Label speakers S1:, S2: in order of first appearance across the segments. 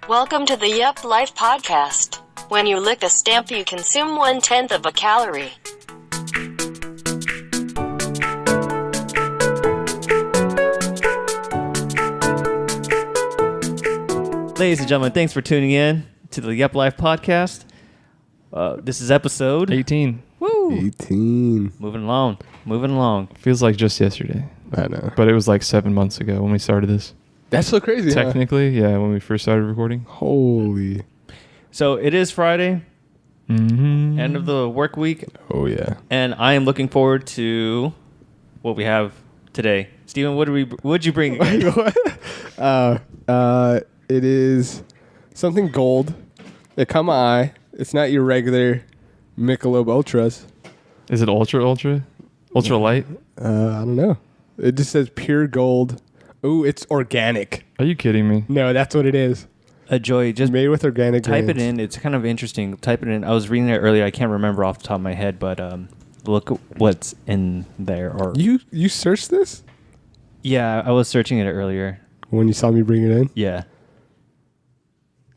S1: Welcome to the Yup Life podcast. When you lick a stamp, you consume 1/10 of a calorie.
S2: Ladies and gentlemen, thanks for tuning in to the Yup Life podcast. This is episode
S3: 18.
S2: Woo!
S4: 18.
S2: Moving along.
S3: Feels like just yesterday.
S4: I know.
S3: But it was like 7 months ago when we started this.
S4: That's so crazy.
S3: Technically, yeah, when we first started recording.
S4: Holy.
S2: So it is Friday,
S3: Mm-hmm.
S2: end of the work week,
S4: Oh, yeah.
S2: and I am looking forward to what we have today. Steven, what'd you bring?
S4: It is something gold. It caught my eye. It's not your regular Michelob Ultras.
S3: Is it ultra light?
S4: I don't know. It just says pure gold. Ooh, it's organic.
S3: Are you kidding me?
S4: No, that's what it is.
S2: Joy, just
S4: Made with organic
S2: type it
S4: grains.
S2: in. It's kind of interesting. Type it in. I was reading it earlier. I can't remember off the top of my head, but look at what's in there. Or
S4: You searched this?
S2: yeah, I was searching it earlier.
S4: When you saw me bring it in?
S2: Yeah.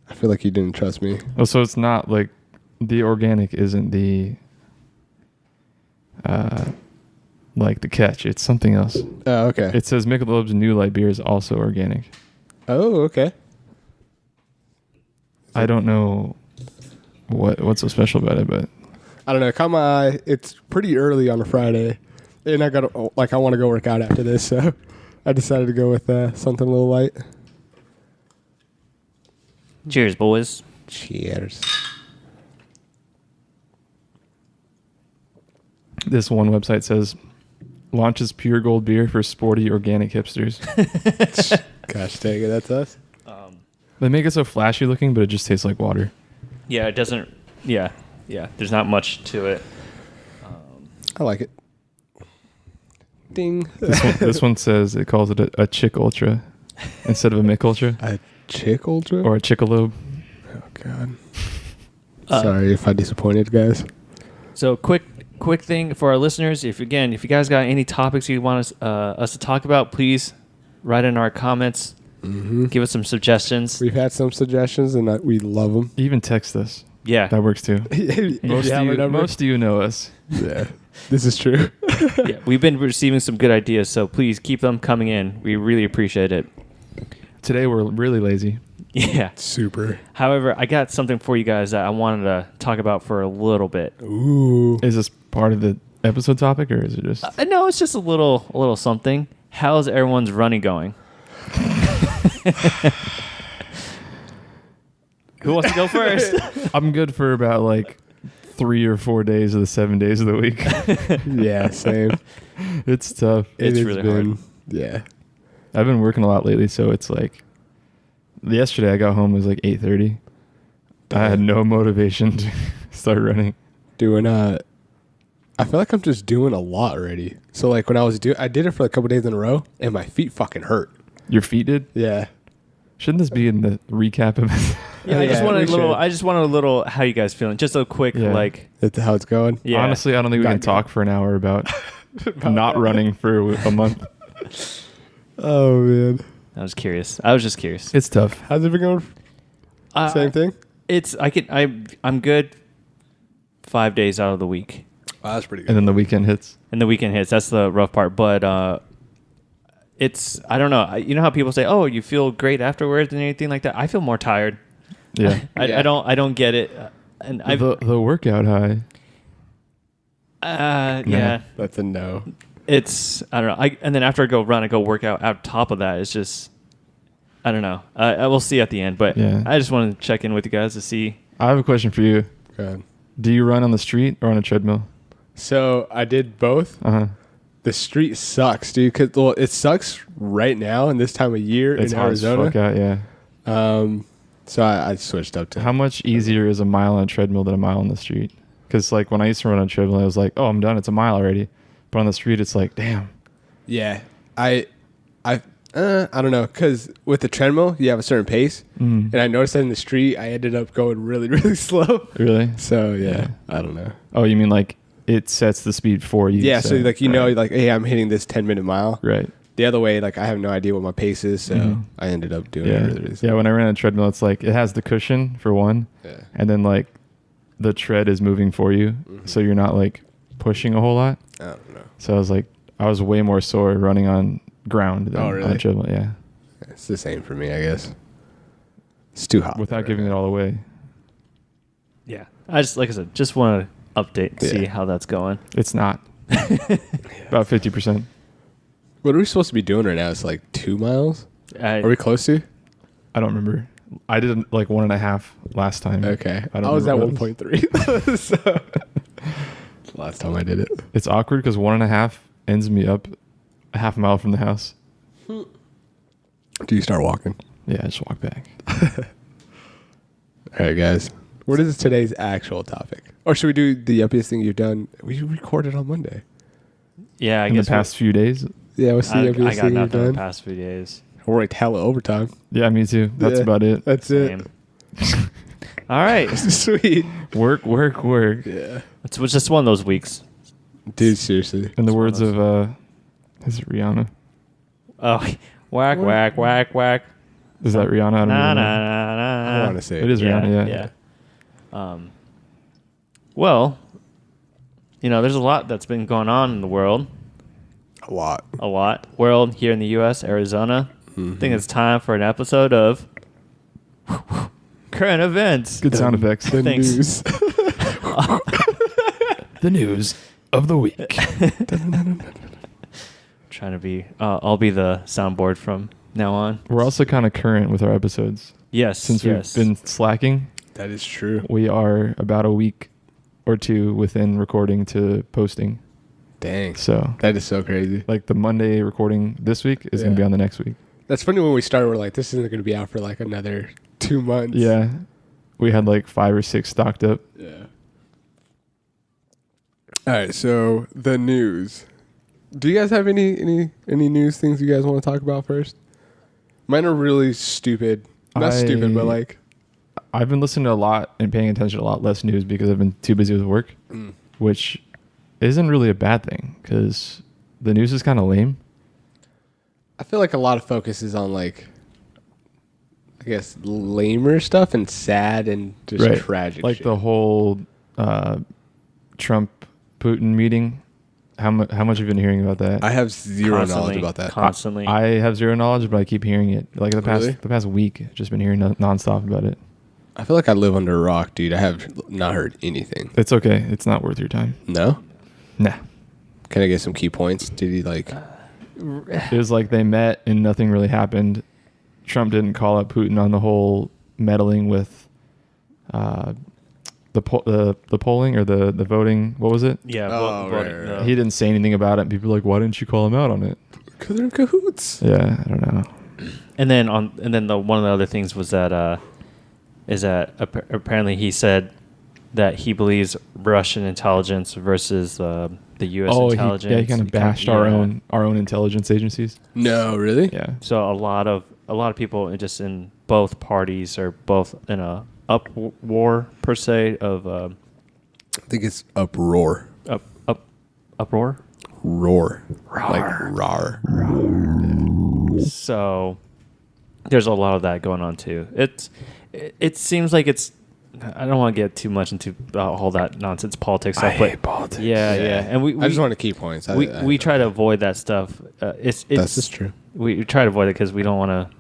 S4: I feel like you didn't trust me.
S3: Oh, so it's not like the organic isn't the like the catch. It's something else.
S4: Oh, okay.
S3: It says Michelob's new light beer is also organic.
S4: Oh, okay.
S3: I don't know what's so special about it, but
S4: I don't know. It caught my eye. It's pretty early on a Friday, and I want to go work out after this, so I decided to go with something a little light.
S2: Cheers, boys.
S4: Cheers.
S3: this one website says launches pure gold beer for sporty organic hipsters.
S4: Gosh dang it, that's us.
S3: They make it so flashy looking, but it just tastes like water.
S2: Yeah, it doesn't. Yeah. There's not much to it.
S4: I like it. Ding.
S3: This one says it calls it a Chick Ultra instead of a Mick Ultra
S4: A Chick Ultra?
S3: or a Chickalobe.
S4: Oh, God. Sorry if I disappointed, guys.
S2: So quick thing for our listeners. If you guys got any topics you want us to talk about, please write in our comments.
S4: Mm-hmm.
S2: Give us some suggestions.
S4: We've had some suggestions, and we love them.
S3: Even text us.
S2: Yeah.
S3: That works too. Most of you know us.
S4: Yeah, this is true.
S2: Yeah. We've been receiving some good ideas, so please keep them coming in. We really appreciate it.
S3: Today we're really lazy.
S2: Yeah.
S4: Super.
S2: However, I got something for you guys that I wanted to talk about for a little bit.
S4: Ooh.
S3: Is this part of the episode topic or is it just...
S2: No, it's just a little something. How's everyone's running going? Who wants to go first?
S3: I'm good for about like 3 or 4 days of the 7 days of the week.
S4: Yeah, same.
S3: It's tough.
S2: It's
S4: has
S2: really hard.
S4: Yeah.
S3: I've been working a lot lately, so it's like... Yesterday I got home, it was like 8:30. I had no motivation to start running.
S4: Doing I feel like I'm just doing a lot already. So like when I did it for a couple days in a row, and my feet fucking hurt.
S3: Your feet did?
S4: Yeah.
S3: Shouldn't this be in the recap of it?
S2: Yeah, I just
S4: Yeah,
S2: wanted
S4: we
S2: a little. How you guys feeling? Just a quick
S3: Yeah.
S4: That's how it's going.
S2: Yeah.
S3: Honestly, I don't think we can talk for an hour about not running for a month.
S4: Oh man.
S2: I was just curious.
S3: It's tough.
S4: How's it been going? Same thing?
S2: I'm good 5 days out of the week,
S4: Wow, that's pretty
S3: And then the weekend hits.
S2: and the weekend hits. That's the rough part. But I don't know. You know how people say, "Oh, you feel great afterwards" and anything like that. I feel more tired.
S3: Yeah.
S2: I don't get it. And I
S3: the workout high.
S2: yeah.
S4: That's a no.
S2: It's I don't know. And then after I go run, I go work out. On top of that, it's just I don't know. I will see at the end, but
S3: Yeah.
S2: I just wanted to check in with you guys to see.
S3: I have a question for you.
S4: God.
S3: Do you run on the street or on a treadmill?
S4: So I did both.
S3: Uh-huh.
S4: The street sucks, dude. Cause it sucks right now in this time of year
S3: It's
S4: in
S3: hard as
S4: Arizona.
S3: fuck out, yeah.
S4: So I switched up to
S3: How much easier is a mile on a treadmill than a mile on the street? Because like when I used to run on a treadmill, I was like, oh, I'm done. It's a mile already. But on the street, it's like, damn.
S4: Yeah, I don't know, because with the treadmill, you have a certain pace, and I noticed that in the street, I ended up going really, really slow.
S3: Really?
S4: So yeah, I don't know.
S3: Oh, you mean like it sets the speed for you?
S4: Yeah, so like
S3: right.
S4: like, hey, I'm hitting this 10-minute mile.
S3: Right.
S4: the other way, like I have no idea what my pace is, so I ended up doing
S3: Yeah.
S4: whatever it is.
S3: Yeah, when I ran on a treadmill, it's like it has the cushion for one,
S4: Yeah.
S3: and then like the tread is moving for you, so you're not like pushing a whole lot.
S4: I don't know.
S3: So I was way more sore running on ground than
S4: Oh, really?
S3: on a treadmill. Yeah,
S4: It's the same for me, I guess. It's too hot.
S3: without
S4: right
S3: giving it
S4: now.
S3: all away.
S2: Yeah. I just, like I said, just want to update, see
S4: Yeah.
S2: how that's going.
S3: It's not about 50%.
S4: What are we supposed to be doing right now? It's like 2 miles. Are we close to?
S3: I don't remember. I did like 1.5 last time.
S4: Okay.
S3: I
S4: I,
S3: don't
S4: was at
S3: remember what it
S4: 1.3. So, last time I did it.
S3: It's awkward because 1.5 ends me up a half a mile from the house.
S4: Do you start walking?
S3: Yeah, I just walk back.
S4: All right, guys. What is today's actual topic? Or should we do the uppiest thing you've done? We recorded on Monday.
S2: Yeah, I
S3: In the
S2: guess
S3: past few days.
S4: Yeah, what's the
S2: I
S4: uppiest
S2: got
S4: thing you've
S2: nothing in the
S4: done?
S2: past few days.
S4: I worked hella overtime.
S3: Yeah, me too. That's
S4: Yeah.
S3: about it.
S4: That's
S2: Same.
S4: it.
S2: All right.
S4: Sweet.
S3: Work.
S4: Yeah.
S2: It's just one of those weeks.
S4: Dude, seriously.
S3: In the
S2: It's
S3: words
S2: one of
S3: of is it Rihanna?
S2: Oh, whack, whack, whack, whack.
S3: Is that Rihanna? I don't
S2: Nah,
S3: even know.
S2: nah, nah, nah.
S4: I want to say
S3: It is Rihanna, yeah.
S2: Well, there's a lot that's been going on in the world.
S4: a lot.
S2: A lot. World here in the U.S., Arizona. I think it's time for an episode of Current Events.
S3: Good sound effects.
S4: The
S2: Thanks.
S4: news.
S3: The news of the week.
S2: Trying to be. I'll be the soundboard from now on.
S3: We're also kind of current with our episodes.
S2: Yes.
S3: Since
S2: yes.
S3: we've been slacking,
S4: That is true.
S3: we are about a week or two within recording to posting.
S4: Dang.
S3: So,
S4: That is so crazy.
S3: like the Monday recording this week is going
S4: Yeah.
S3: to be on the next week.
S4: That's funny when we started, we're like, this isn't going to be out for like another 2 months.
S3: Yeah. We had like 5 or 6 stocked up.
S4: Yeah. All right, so the news. Do you guys have any news things you guys want to talk about first? Mine are really stupid. Not stupid, but like
S3: I've been listening to a lot and paying attention to a lot less news because I've been too busy with work, which isn't really a bad thing because the news is kind of lame.
S4: I feel like a lot of focus is on like I guess lamer stuff and sad and just tragic.
S3: Like
S4: shit.
S3: the whole Trump Putin meeting. How much have you been hearing about that?
S4: I have zero
S2: Constantly,
S4: knowledge about that.
S2: Constantly.
S3: I have zero knowledge, but I keep hearing it. Like the
S4: Really?
S3: past week, I've just been hearing nonstop about it.
S4: I feel like I live under a rock, dude. I have not heard anything.
S3: It's okay. It's not worth your time.
S4: No?
S3: Nah.
S4: Can I get some key points? Did he like
S3: It was like they met and nothing really happened. Trump didn't call out Putin on the whole meddling with the polling or the voting. What was it?
S2: yeah.
S4: Oh, right, right, right.
S3: He didn't say anything about it. People were like, why didn't you call him out on it?
S4: because they're in cahoots?
S3: Yeah, I don't know.
S2: And then one of the other things was that apparently he said that he believes Russian intelligence versus the U.S. intelligence.
S3: he kind of bashed our own intelligence agencies.
S4: No, really?
S3: Yeah.
S2: So a lot of people just in both parties are both in a war per se of
S4: I think it's uproar.
S2: uproar.
S4: Roar. Like rar.
S2: So there's a lot of that going on too. It seems like it's. I don't want to get too much into all that nonsense politics stuff. But
S3: politics.
S2: yeah, and we
S4: I just want to key points.
S2: we try to avoid that stuff. It's
S4: That's just true.
S2: We try to avoid it because we don't want to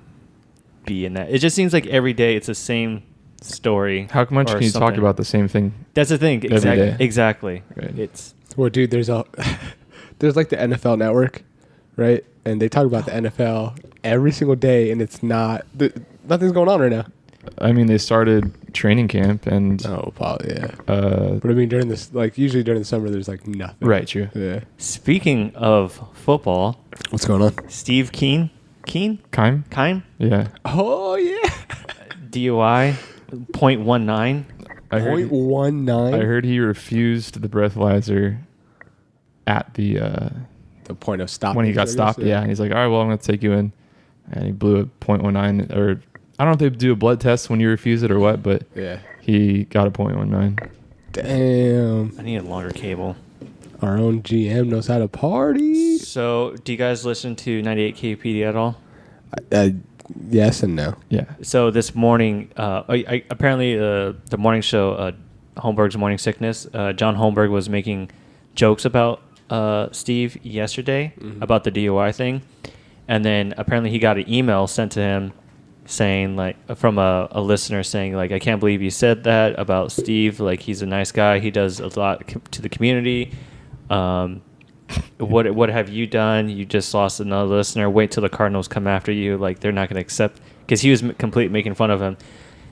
S2: be in that. It just seems like every day it's the same story.
S3: How much
S2: or
S3: can you talk
S2: something.
S3: about the same thing?
S2: That's the thing.
S3: every day?
S2: Exactly.
S3: Right.
S2: It's
S4: Well, dude, there's like the NFL Network, right? And they talk about the NFL every single day, and it's not nothing's going on right now.
S3: I mean, they started training camp and
S4: Oh, probably yeah.
S3: uh,
S4: But I mean, during this, like usually during the summer, there's like nothing.
S3: right, true.
S4: Yeah.
S2: speaking of football.
S4: What's going on?
S2: Steve Keim,
S3: Keim? Yeah.
S4: Oh yeah.
S2: DUI, .19.
S3: I heard,
S4: 0.19.
S3: I heard he refused the breathalyzer at the
S4: the point of stop
S3: when he got stopped. Yeah, and he's like, all right, well, I'm going to take you in. And he blew a .19, or I don't know if they do a blood test when you refuse it or what, but
S4: Yeah.
S3: he got a .19.
S4: Damn.
S2: I need a longer cable.
S4: our own GM knows how to party.
S2: So, do you guys listen to 98 KPD at all?
S4: Yes and no.
S3: Yeah.
S2: So this morning, apparently the morning show, Holmberg's Morning Sickness, John Holmberg was making jokes about Steve yesterday about the DUI thing, and then apparently he got an email sent to him saying, like, from a listener saying, like, I can't believe you said that about Steve. Like, he's a nice guy. He does a lot to the community. What have you done? You just lost another listener. Wait till the Cardinals come after you. Like, they're not going to accept, because he was making fun of him.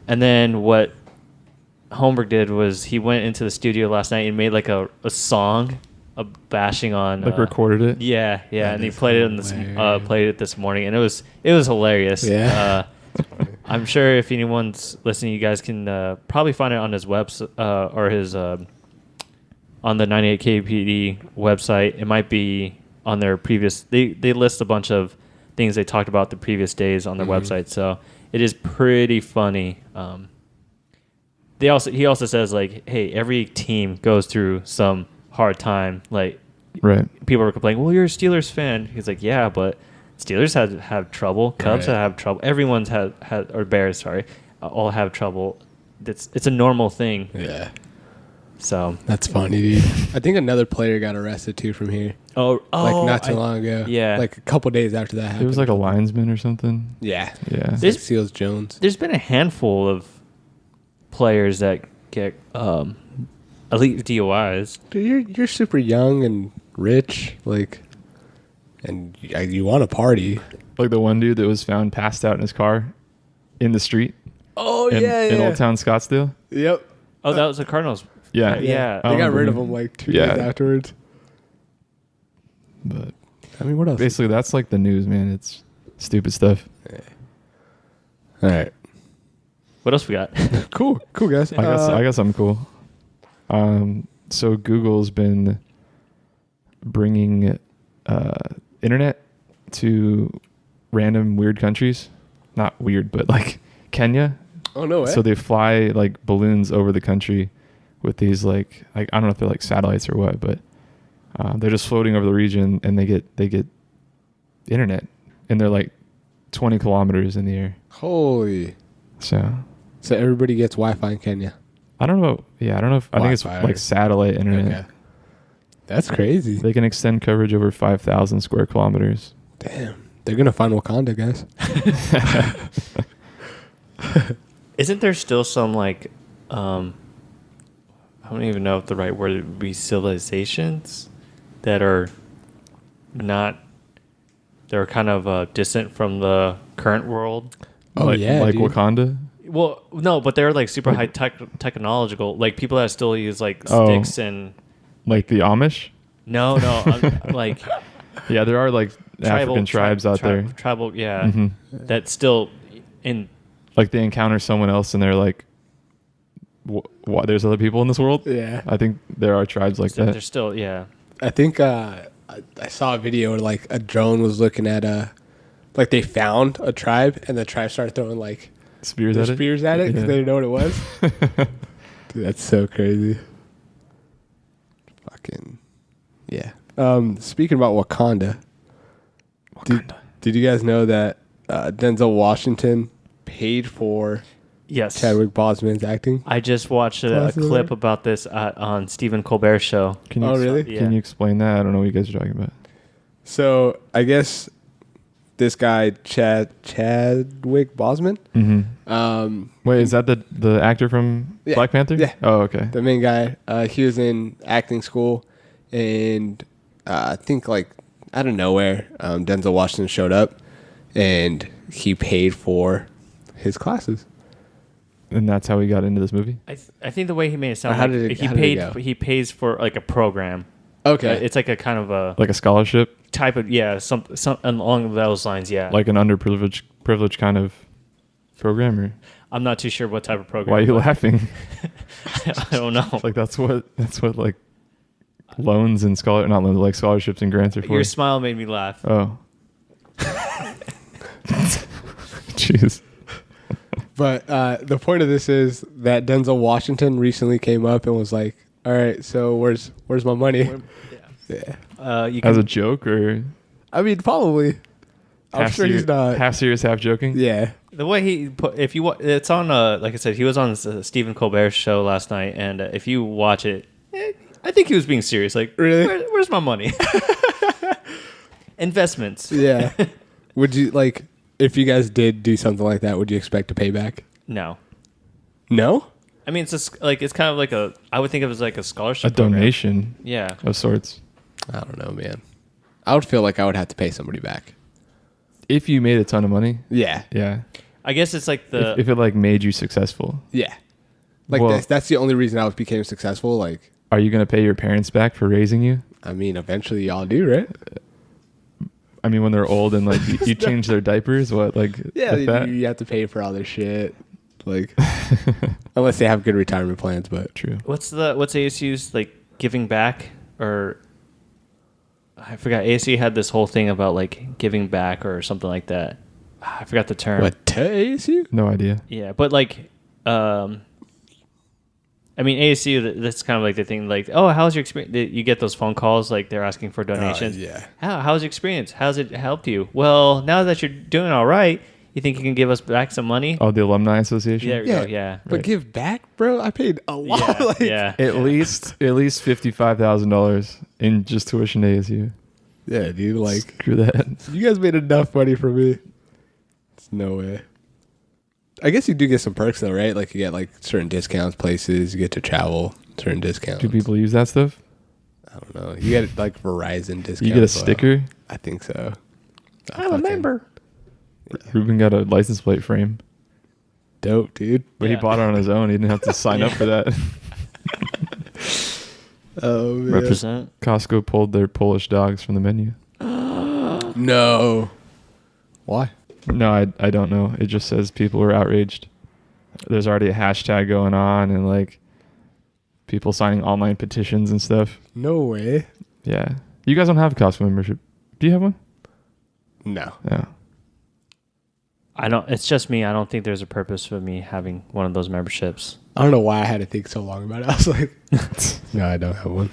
S2: And then what Holmberg did was he went into the studio last night and made like a song bashing on,
S3: Like recorded it.
S2: Yeah,
S4: That
S2: and he
S4: is
S2: played it this morning, and it was hilarious.
S4: Yeah.
S2: I'm sure if anyone's listening, you guys can probably find it on his website or his on the 98KPD website. It might be on their previous. They list a bunch of things they talked about the previous days on their website, so it is pretty funny. He also says, like, hey, every team goes through some hard time. Like,
S3: Right.
S2: people were complaining, well, you're a Steelers fan. He's like, yeah, but Steelers have trouble. Cubs have trouble. Everyone's had or Bears, sorry, all have trouble. It's a normal thing.
S4: Yeah.
S2: So
S4: That's funny, dude. I think another player got arrested too from here.
S2: like
S4: Not too long ago.
S2: yeah.
S4: Like a couple days after that happened.
S3: It was like a linesman or something.
S4: Yeah.
S3: Yeah.
S4: It's
S2: This-
S4: like Seals Jones.
S2: There's been a handful of players that get elite DUIs.
S4: Dude, you're super young and rich, like, and you want to party.
S3: Like the one dude that was found passed out in his car in the street
S4: Oh
S3: in Old Town Scottsdale.
S4: Yep.
S2: Oh, that was the Cardinals.
S3: Yeah.
S2: Yeah.
S3: I
S4: They got
S3: don't
S4: rid of
S3: remember.
S4: him like 2
S3: Yeah.
S4: days afterwards.
S3: But
S4: I mean, what else?
S3: basically, that's like the news, man. It's stupid stuff.
S4: All right.
S2: What else we got?
S4: Cool, guys.
S3: I got something cool. So Google's been bringing internet to random weird countries. Not weird, but like Kenya.
S4: Oh no way.
S3: So they fly like balloons over the country with these like I don't know if they're like satellites or what, but they're just floating over the region, and they get internet, and they're like 20 kilometers in the air.
S4: Holy.
S3: So
S4: everybody gets Wi-Fi in Kenya.
S3: I don't know. Yeah, I don't know if I think it's
S4: Wi-Fi
S3: like
S4: or-
S3: satellite internet.
S4: Okay. That's crazy.
S3: They can extend coverage over 5,000 square kilometers.
S4: Damn. They're gonna find Wakanda, guys.
S2: Isn't there still some like I don't even know if the right word would be civilizations that are not they're kind of distant from the current world?
S4: Oh,
S3: like,
S4: yeah,
S3: like
S4: dude.
S3: Wakanda.
S2: Well, no, but they're like super high technological. Like people that still use like sticks and
S3: Like the Amish.
S2: no, I'm, like
S3: Yeah, there are like African tribes out there.
S2: Tribal, yeah,
S3: Mhm.
S2: that's still in.
S3: Like they encounter someone else and they're like, there's other people in this world?
S4: Yeah.
S3: I think there are tribes like
S2: They're
S3: that.
S2: still, yeah.
S4: I think I saw a video where like a drone was looking at like they found a tribe and the tribe started throwing like
S3: Spears
S4: their
S3: at it?
S4: spears at it because
S3: Yeah.
S4: they didn't know what it was. Dude, that's so crazy. Fucking yeah. Speaking about Wakanda, did you guys know that Denzel Washington paid for
S2: Yes.
S4: Chadwick Boseman's acting?
S2: I just watched a
S4: Classic.
S2: clip about this on Stephen Colbert's show.
S3: Can you
S4: Oh, really?
S2: Yeah.
S3: Can you explain that? I don't know what you guys are talking about.
S4: So I guess this guy Chadwick Boseman,
S3: Mm-hmm. Wait, is that the actor from
S4: Yeah.
S3: Black Panther?
S4: Yeah.
S3: Oh, okay.
S4: the main guy, he was in acting school, and I think like out of nowhere, Denzel Washington showed up, and he paid for his classes.
S3: And that's how he got into this movie?
S2: I think the way he made it sound
S4: How
S2: like
S4: did it-
S2: he
S4: how did it
S2: paid
S4: go?
S2: he pays for like a program.
S4: Okay,
S2: It's like a kind of a
S3: Like a scholarship?
S2: type of some along those lines. Yeah.
S3: Like an underprivileged kind of program? Or
S2: I'm not too sure what type of program.
S3: why are you
S2: but-
S3: laughing?
S2: I don't know.
S3: Like that's what like loans and not loans, like scholarships and grants are for.
S2: Your smile made me laugh.
S3: Oh. Jeez.
S4: but the point of this is that Denzel Washington recently came up and was like, "All right, so where's my money?" Yeah.
S2: You
S3: As
S2: can,
S3: a joke or
S4: I mean, probably. I'm sure he's not.
S3: half serious, half joking?
S4: Yeah.
S2: the way he put, if you it's on like I said, he was on Stephen Colbert's show last night, and if you watch it, I think he was being serious. Like,
S4: Really?
S2: where's my money? Investments.
S4: Yeah. Would you like if you guys did do something like that? Would you expect a payback?
S2: No.
S4: No.
S2: I mean, it's it's kind of like I would think of it as like a
S3: A
S2: scholarship program.
S3: donation
S2: Yeah.
S3: of sorts.
S4: I don't know, man. I would feel like I would have to pay somebody back.
S3: If you made a ton of money,
S4: Yeah.
S3: yeah.
S2: I guess it's like the
S3: If it like made you successful,
S4: Yeah. Like
S3: Well-
S4: that's the only reason I became successful. Like,
S3: are you going to pay your parents back for raising you?
S4: I mean, eventually y'all do, right?
S3: I mean, when they're old and like you change their diapers, what like
S4: Yeah,
S3: like that?
S4: you have to pay for all this shit. Like, unless they have good retirement plans, but
S3: True.
S2: what's ASU's like giving back, or I forgot. ASU had this whole thing about like giving back or something like that. I forgot the term.
S4: what to ASU?
S3: No idea.
S2: Yeah, but like, I mean, ASU. That's kind of like the thing. Like, oh, how's your experience? You get those phone calls, like they're asking for donations.
S4: Yeah.
S2: How's your experience? How's it helped you? Well, now that you're doing all right, you think you can give us back some money?
S3: Oh, the alumni association.
S2: There we go. Yeah.
S4: But give back, bro. I paid a lot.
S2: Yeah.
S4: like,
S2: Yeah.
S3: At least $55,000 in just tuition to ASU.
S4: yeah, dude. Like,
S3: Screw that.
S4: you guys made enough money for me. It's no way. I guess you do get some perks though, right? Like you get like certain discounts, places you get to travel, certain discounts.
S3: Do people use that stuff?
S4: I don't know. You get like Verizon discounts.
S3: You get a
S4: as well.
S3: sticker.
S4: I think so.
S2: I'm a member.
S3: Ruben got a license plate frame,
S4: Dope, dude.
S3: but
S2: Yeah.
S3: he bought it on his own. He didn't have to sign up for that.
S4: Oh man.
S2: Represent.
S3: Costco pulled their Polish dogs from the menu.
S4: No. Why?
S3: No, I don't know. It just says people were outraged. There's already a hashtag going on and like people signing online petitions and stuff.
S4: No way.
S3: Yeah. You guys don't have a Costco membership. Do you have one?
S4: No.
S3: No.
S2: I don't. It's just me. I don't think there's a purpose for me having one of those memberships.
S4: I don't know why I had to think so long about it. I was like, no, I don't have one.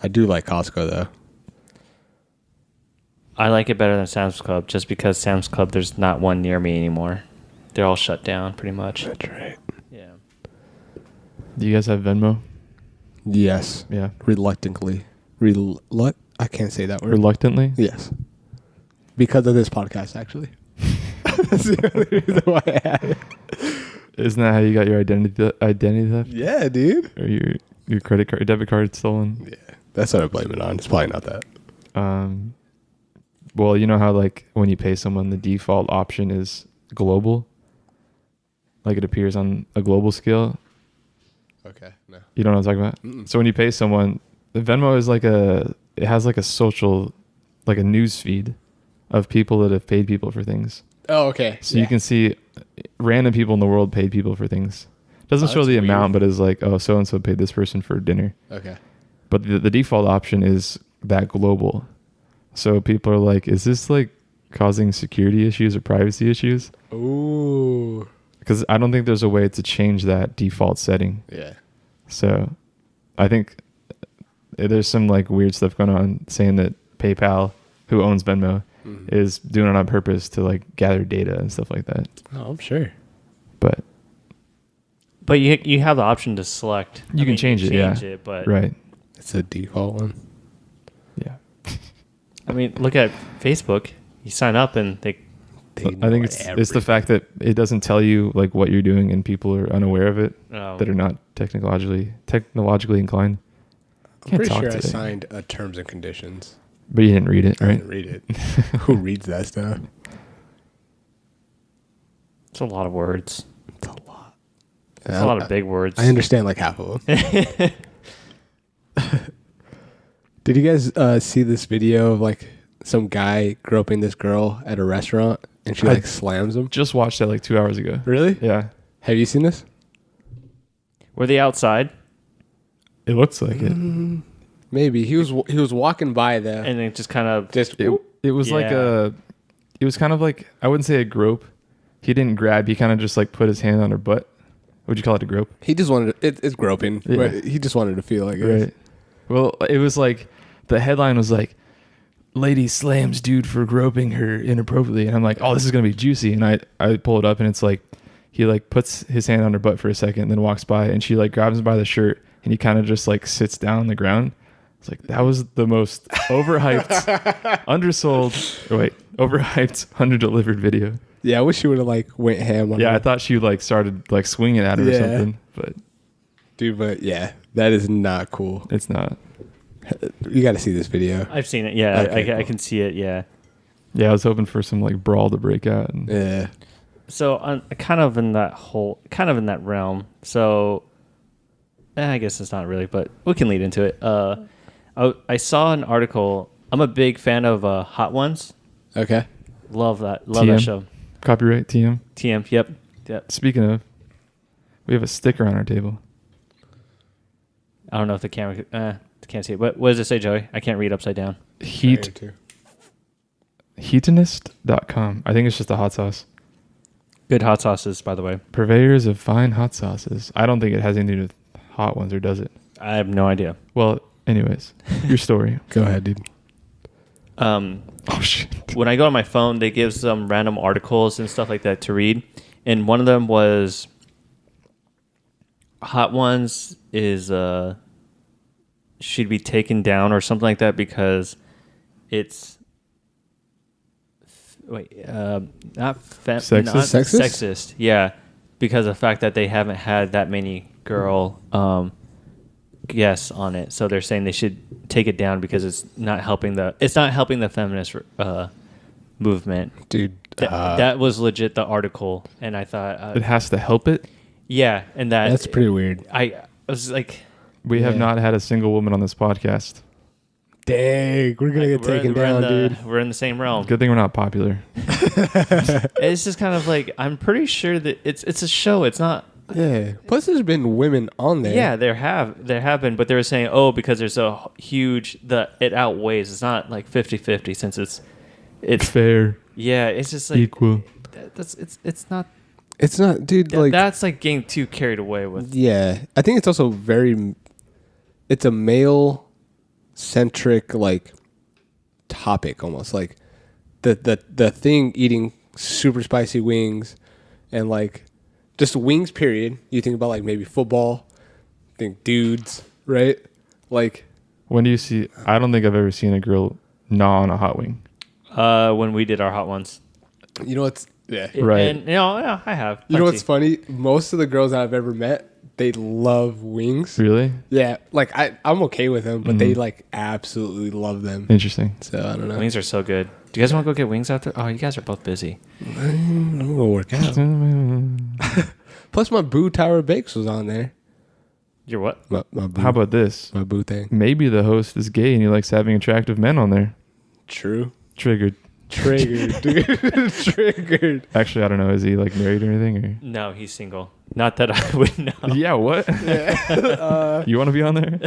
S4: I do like Costco though.
S2: I like it better than Sam's Club, just because Sam's Club, there's not one near me anymore. They're all shut down, pretty much.
S4: That's right.
S2: Yeah.
S3: Do you guys have Venmo?
S4: Yes.
S3: Yeah.
S4: Reluctantly. I can't say that word.
S3: Reluctantly?
S4: Yes. Because of this podcast, actually. That's the only reason why I had it.
S3: Isn't that how you got your identity theft?
S4: Yeah, dude.
S3: Or your credit card, debit card stolen?
S4: Yeah. That's what I blame it on. It's probably not that.
S3: Well, you know how like when you pay someone, the default option is global? Like it appears on a global scale.
S4: Okay. No.
S3: You don't know what I'm talking about?
S4: Mm-mm.
S3: So when you pay someone, the Venmo is it has like a social, like a news feed of people that have paid people for things.
S4: Oh, okay.
S3: So you can see random people in the world paid people for things. Doesn't
S4: Oh,
S3: show
S4: that's
S3: the
S4: weird.
S3: amount, but is like, oh, so-and-so paid this person for dinner.
S4: Okay.
S3: But the default option is that global. So people are like, is this like causing security issues or privacy issues?
S4: Ooh.
S3: Because I don't think there's a way to change that default setting.
S4: Yeah.
S3: So I think there's some like weird stuff going on saying that PayPal, who owns Venmo, is doing it on purpose to like gather data and stuff like that.
S4: Oh, I'm sure.
S3: But
S2: But you have the option to select.
S3: You can change it, yeah.
S2: But
S3: right.
S4: It's a default one.
S3: Yeah.
S2: I mean, look at Facebook. You sign up and they.
S3: I think it's the fact that it doesn't tell you like what you're doing and people are unaware of it
S2: Oh.
S3: that are not technologically inclined.
S4: I'm
S3: Can't
S4: pretty
S3: talk
S4: sure I
S3: today.
S4: signed terms and conditions.
S3: But you didn't read it,
S4: I
S3: right?
S4: didn't read it. Who reads that stuff?
S2: It's a lot of words.
S4: It's a lot.
S2: It's a lot of big words.
S4: I understand like half of them. Did you guys see this video of like some guy groping this girl at a restaurant and she like slams him?
S3: Just watched that like 2 hours ago.
S4: Really?
S3: Yeah.
S4: Have you seen this?
S2: Were they outside?
S3: It looks like it.
S4: Maybe he was walking by there
S2: And then just kind of.
S4: just
S3: It was like
S2: Yeah.
S3: it was kind of like, I wouldn't say a grope. He didn't grab, he kind of just like put his hand on her butt. Would you call it a grope?
S4: He just wanted it's groping.
S3: Yeah.
S4: But he just wanted to feel, I guess.
S3: Right. Well, it was like the headline was like, "Lady slams dude for groping her inappropriately," and I'm like, "Oh, this is gonna be juicy." And I pull it up, and it's like he like puts his hand on her butt for a second, and then walks by, and she like grabs him by the shirt, and he kind of just like sits down on the ground. It's like that was the most overhyped, overhyped, under-delivered video.
S4: Yeah, I wish you would have like went ham on
S3: Yeah, I
S4: that.
S3: thought she like started like swinging at her or
S4: Yeah.
S3: something, but
S4: Dude, but yeah, that is not cool.
S3: it's not.
S4: You got to see this video.
S2: I've seen it. Yeah,
S4: Okay,
S2: I
S4: cool.
S2: can see it. Yeah.
S3: Yeah, I was hoping for some like brawl to break out. And
S4: Yeah.
S2: So kind of in that realm. So I guess it's not really, but we can lead into it. I saw an article. I'm a big fan of Hot Ones.
S4: Okay.
S2: Love that
S3: TM.
S2: show.
S3: Copyright TM.
S2: TM. Yep.
S3: Speaking of, we have a sticker on our table.
S2: I don't know if the camera can't see it. What does it say, Joey? I can't read upside down.
S3: Heatonist.com. I think it's just a hot sauce.
S2: Good hot sauces, by the way.
S3: Purveyors of fine hot sauces. I don't think it has anything to do with hot ones, or does it?
S2: I have no idea.
S3: Well, anyways, your story.
S4: Go ahead, dude.
S3: Oh shit.
S2: When I go on my phone, they give some random articles and stuff like that to read, and one of them was Hot Ones is should be taken down or something like that because it's not
S3: Sexist?
S2: not
S4: Sexist?
S2: sexist. Yeah, because of the fact that they haven't had that many girl guests on it, so they're saying they should take it down because it's not helping the feminist movement.
S4: Dude,
S2: That was legit the article, and I thought
S3: It has to help it.
S2: yeah, and
S4: that's pretty weird.
S2: I was like,
S3: We have
S4: Yeah.
S3: not had a single woman on this podcast.
S4: Dang, we're going to get taken down, dude.
S2: We're in the same realm.
S3: Good thing we're not popular.
S2: It's just kind of like I'm pretty sure that it's a show. It's not.
S4: Yeah. Plus, there's been women on there.
S2: Yeah, there have been, but they were saying, oh, because there's a huge it outweighs. It's not like 50-50 since it's
S3: Fair,
S2: yeah. It's just like
S3: equal.
S2: it's not.
S4: It's not, dude, like...
S2: That's like getting too carried away with.
S4: Yeah. I think it's also it's a male-centric, like, topic almost. Like, the thing eating super spicy wings and, like, just wings, period. You think about, like, maybe football. Think dudes, right? Like...
S3: When do you see? I don't think I've ever seen a girl gnaw on a hot wing.
S2: When we did our Hot Ones.
S4: You know what's... Yeah.
S3: Right.
S2: And yeah, I have.
S4: You know what's
S2: plenty.
S4: funny? Most of the girls that I've ever met, they love wings.
S3: Really
S4: Yeah, like I'm okay with them, but they like absolutely love them.
S3: interesting.
S4: So I don't know.
S2: Wings are so good. Do you guys want to go get wings out there? Oh, you guys are both busy.
S4: I'm gonna work out. Plus, my boo Tower Bakes was on there.
S2: You're what?
S4: My boo,
S3: How about this?
S4: my boo thing?
S3: Maybe the host is gay and he likes having attractive men on there.
S4: True.
S3: Triggered.
S4: Triggered, dude. Triggered.
S3: Actually, I don't know. Is he like married or anything?
S2: No, he's single. Not that I would know.
S3: Or? Yeah. What? You want to be on there?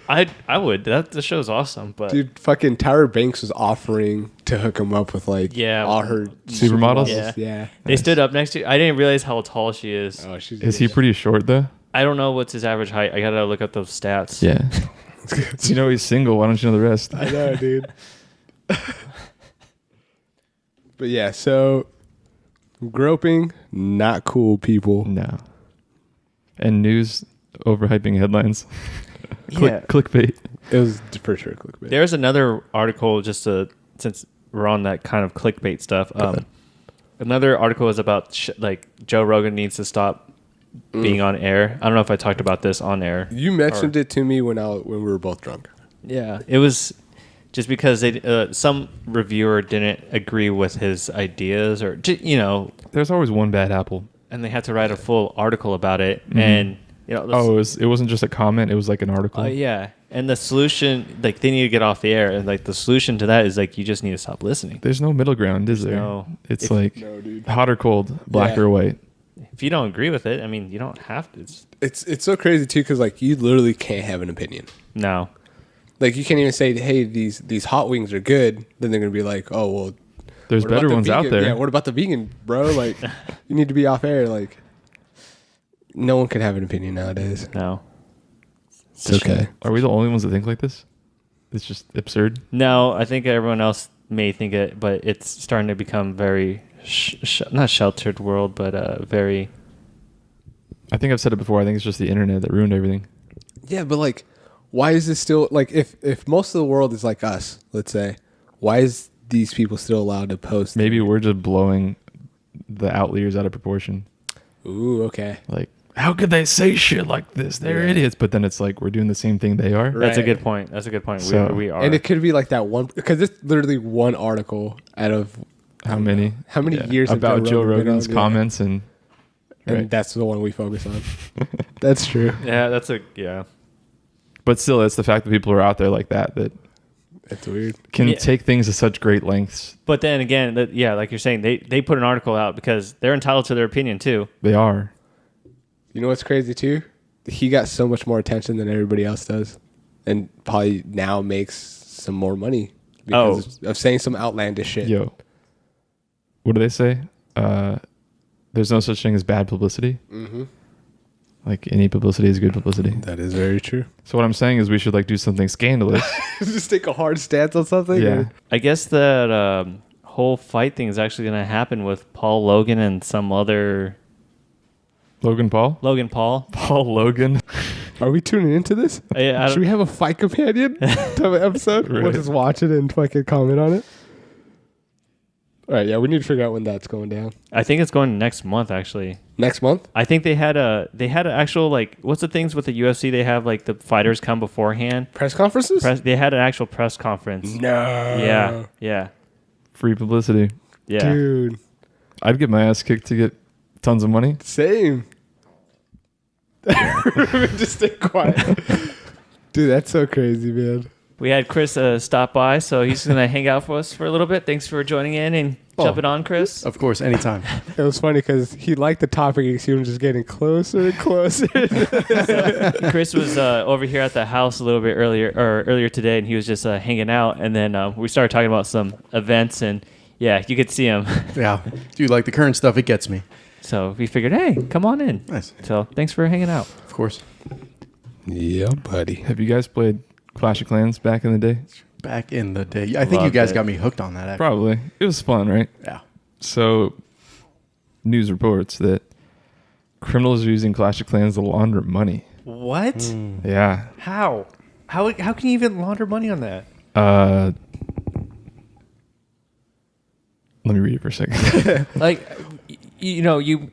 S2: I would. The show's awesome, but
S4: Dude, fucking Tower Banks was offering to hook him up with like
S2: Yeah.
S4: all her
S3: Supermodels?
S2: Yeah.
S4: Yeah.
S2: they stood up next to. I didn't realize how tall she is.
S4: Oh, she's
S3: Is he pretty short though?
S2: I don't know what's his average height. I gotta look up those stats.
S3: Yeah. You know he's single. Why don't you know the rest?
S4: I know, dude. But yeah, so groping, not cool, people.
S3: No. And news overhyping headlines.
S2: Yeah.
S3: Clickbait.
S4: It was for sure clickbait.
S2: There's another article since we're on that kind of clickbait stuff. Another article is about like Joe Rogan needs to stop being on air. I don't know if I talked about this on air.
S4: You mentioned it to me when we were both drunk.
S2: Yeah, it was just because some reviewer didn't agree with his ideas, or
S3: There's always one bad apple.
S2: and they had to write a full article about it. And
S3: Oh, it wasn't just a comment. It was like an article.
S2: yeah. And the solution, like they need to get off the air, and like the solution to that is like you just need to stop listening.
S3: There's no middle ground, is there?
S2: no-
S3: It's
S2: if-
S3: like
S4: No, dude.
S3: hot or cold, black
S4: Yeah.
S3: or white.
S2: If you don't agree with it, I mean, you don't have to.
S4: It's so crazy too because like you literally can't have an opinion.
S2: No.
S4: Like you can't even say, "Hey, these hot wings are good." Then they're gonna be like, "Oh well,
S3: There's
S4: what about
S3: better
S4: the
S3: ones out
S4: vegan?
S3: there.
S4: Yeah, what about the vegan, bro? Like, you need to be off air. Like, No one can have an opinion nowadays.
S2: No.
S4: It's okay.
S3: Are we the only ones that think like this? It's just absurd.
S2: No, I think everyone else may think it, but it's starting to become very, not sheltered world, but very...
S3: I think I've said it before. I think it's just the internet that ruined everything.
S4: Yeah, but like, why is this still like if most of the world is like us, let's say, why is these people still allowed to post?
S3: Maybe we're just blowing the outliers out of proportion.
S4: Ooh, okay.
S3: Like, how could they say shit like this? They're
S4: Yeah.
S3: idiots. But then it's like we're doing the same thing they are.
S2: That's a
S4: Right.
S2: good point. That's a good point.
S3: So-
S2: We are.
S4: And it could be like that one because it's literally one article out of
S3: How many?
S4: How many
S3: Yeah.
S4: years have
S3: about Joe
S4: Rogan been
S3: Rogan's
S4: on? Yeah.
S3: comments and right.
S4: that's the one we focus on. That's true.
S2: Yeah, yeah.
S3: But still, it's the fact that people are out there like that
S4: That's weird.
S3: can
S2: Yeah.
S3: take things to such great lengths.
S2: But then again, yeah, like you're saying, they put an article out because they're entitled to their opinion too.
S3: They are.
S4: You know what's crazy too? He got so much more attention than everybody else does, and probably now makes some more money because of saying some outlandish shit.
S3: Yo, what do they say? There's no such thing as bad publicity.
S4: Mm-hmm.
S3: Like any publicity is good publicity.
S4: That is very true.
S3: So what I'm saying is we should like do something scandalous.
S4: Just take a hard stance on something.
S3: Yeah.
S2: I guess that whole fight thing is actually going to happen with Paul Logan and some other
S3: Logan Paul?
S2: Logan Paul.
S3: Paul Logan.
S4: Are we tuning into this?
S2: I
S4: Should we have a fight companion type of episode? We'll
S3: Right.
S4: just watch it and fucking comment on it. All right, yeah, we need to figure out when that's going down.
S2: I think it's going next month actually.
S4: Next month?
S2: I think they had an actual like what's the things with the UFC they have like the fighters come beforehand.
S4: Press conferences?
S2: They had an actual press conference.
S4: No.
S2: Yeah.
S3: Free publicity.
S4: Dude,
S3: I'd get my ass kicked to get tons of money.
S4: same. Just stay quiet. Dude, that's so crazy, man.
S2: We had Chris stop by, so he's going to hang out for us for a little bit. Thanks for joining in and jumping on, Chris.
S5: Of course, anytime.
S4: It was funny because he liked the topic. You see him just getting closer and closer.
S2: Chris was over here at the house a little bit earlier today, and he was just hanging out. And then we started talking about some events, and yeah, you could see him.
S5: Yeah. Dude, like the current stuff, it gets me.
S2: So we figured, hey, come on in.
S5: Nice.
S2: So thanks for hanging out.
S5: Of course.
S4: Yeah, buddy.
S3: Have you guys played Clash of Clans back in the day?
S5: Back in the day. I think you
S2: Loved
S5: guys
S2: it.
S5: got me hooked on that. Actually.
S3: Probably. It was fun, right?
S5: Yeah.
S3: So, news reports that criminals are using Clash of Clans to launder money.
S2: What?
S3: Yeah.
S2: How? How can you even launder money on that?
S3: Let me read it for a second.
S2: Like, the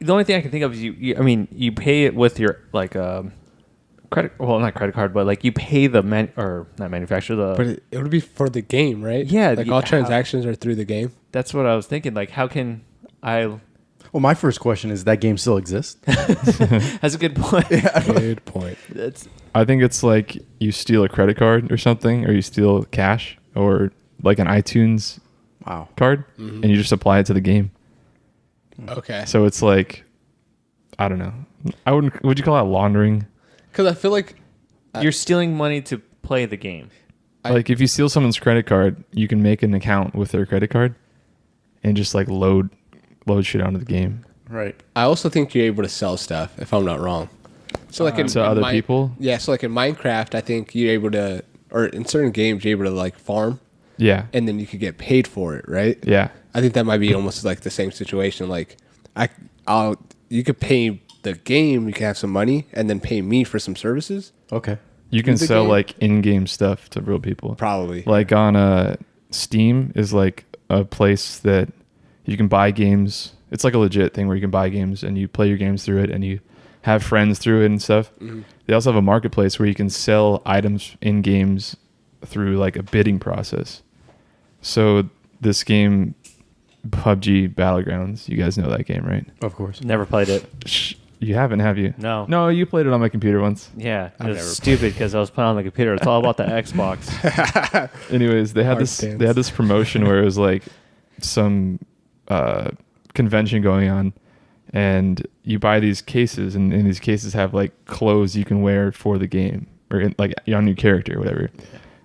S2: only thing I can think of is you pay it with your like credit, well, not credit card, but like you pay the not manufacturer,
S4: But it would be for the game, right?
S2: Yeah,
S4: Like all transactions are through the game.
S2: that's what I was thinking. Like, how can I?
S5: Well, my first question is that game still exists?
S2: That's a good point.
S4: Good point.
S2: That's
S3: I think it's like you steal a credit card or something, or you steal cash, or like an iTunes
S5: Wow.
S3: card, and you just apply it to the game.
S4: Okay.
S3: So it's like, I don't know. Would you call that laundering?
S4: Because I feel like
S2: you're stealing money to play the game.
S3: Like if you steal someone's credit card, you can make an account with their credit card and just like load shit onto the game.
S5: Right.
S4: I also think you're able to sell stuff, if I'm not wrong. So like in
S3: To other
S4: Mi-
S3: people?
S4: Yeah, so like in Minecraft, I think you're able to, or in certain games, you're able to like farm,
S3: Yeah.
S4: and then you could get paid for it, right?
S3: Yeah.
S4: I think that might be almost like the same situation. Like you could pay the game, you can have some money, and then pay me for some services.
S5: Okay.
S3: You can
S4: the
S3: sell
S4: game?
S3: like in-game stuff to real people.
S4: Probably.
S3: Like on Steam is like a place that you can buy games. It's like a legit thing where you can buy games and you play your games through it and you have friends through it and stuff.
S4: Mm-hmm.
S3: They also have a marketplace where you can sell items in games through like a bidding process. So this game, PUBG Battlegrounds, you guys know that game, right?
S5: Of course.
S2: Never played it.
S3: You haven't, have you?
S2: No.
S3: No, you played it on my computer once.
S2: Yeah, it was
S4: never
S2: stupid because I was playing on the computer. It's all about the Xbox.
S3: Anyways, they had
S4: Hard
S3: this
S4: stance.
S3: they had this promotion where it was like some convention going on, and you buy these cases, and these cases have like clothes you can wear for the game or like on your character or whatever.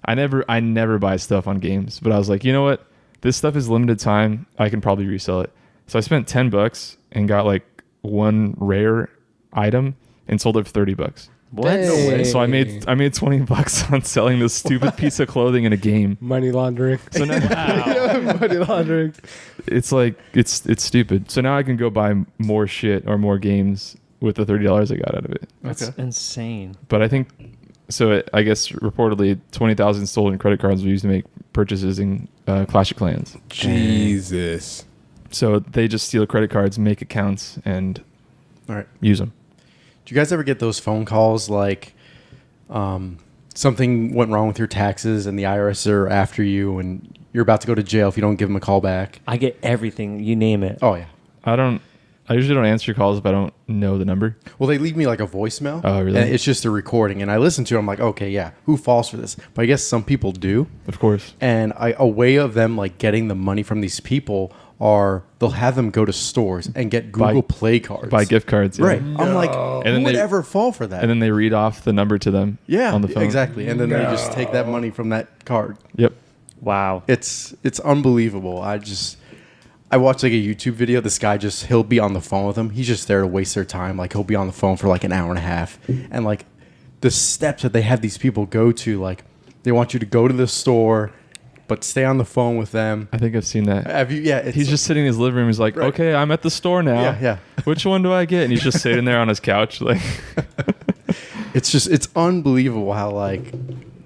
S3: I never buy stuff on games, but I was like, you know what? This stuff is limited time. I can probably resell it. So I spent $10 and got like one rare item and sold it for $30.
S2: What?
S4: Dang.
S3: So I made $20 on selling this stupid piece of clothing in a game.
S4: Money laundering.
S3: So now
S4: Money laundering.
S3: it's like it's stupid. So now I can go buy more shit or more games with the $30 I got out of it.
S2: That's
S5: Okay.
S2: insane.
S3: But I think so. I guess reportedly 20,000 stolen credit cards were used to make purchases in Clash of Clans.
S4: Jesus.
S3: So they just steal credit cards, make accounts, and
S5: All right.
S3: use them.
S5: Do you guys ever get those phone calls like something went wrong with your taxes and the IRS are after you and you're about to go to jail if you don't give them a call back?
S2: I get everything. You name it.
S5: Oh, yeah.
S3: I usually don't answer calls if I don't know the number.
S5: Well, they leave me like a voicemail.
S3: Oh, really?
S5: And it's just a recording. And I listen to it. I'm like, okay, yeah, who falls for this? But I guess some people do.
S3: Of course.
S5: And a way of them like getting the money from these people are they'll have them go to stores and get Google Play cards.
S3: Buy gift cards. Yeah.
S5: Right. I'm like,
S3: And
S5: who
S3: then
S5: would
S3: they-
S5: ever fall for that?
S3: And then they read off the number to them
S5: yeah,
S3: on the phone.
S5: exactly. And then they just take that money from that card.
S3: Yep.
S2: Wow.
S5: It's unbelievable. I watched like a YouTube video. This guy he'll be on the phone with them. He's just there to waste their time. Like he'll be on the phone for like an hour and a half. And like the steps that they have these people go to, like they want you to go to the store, but stay on the phone with them.
S3: I think I've seen that.
S5: Have you? Yeah.
S3: He's just sitting in his living room. He's like,
S5: Right.
S3: okay, I'm at the store now.
S5: Yeah.
S3: Which one do I get? And he's just sitting there on his couch. Like,
S5: It's unbelievable how like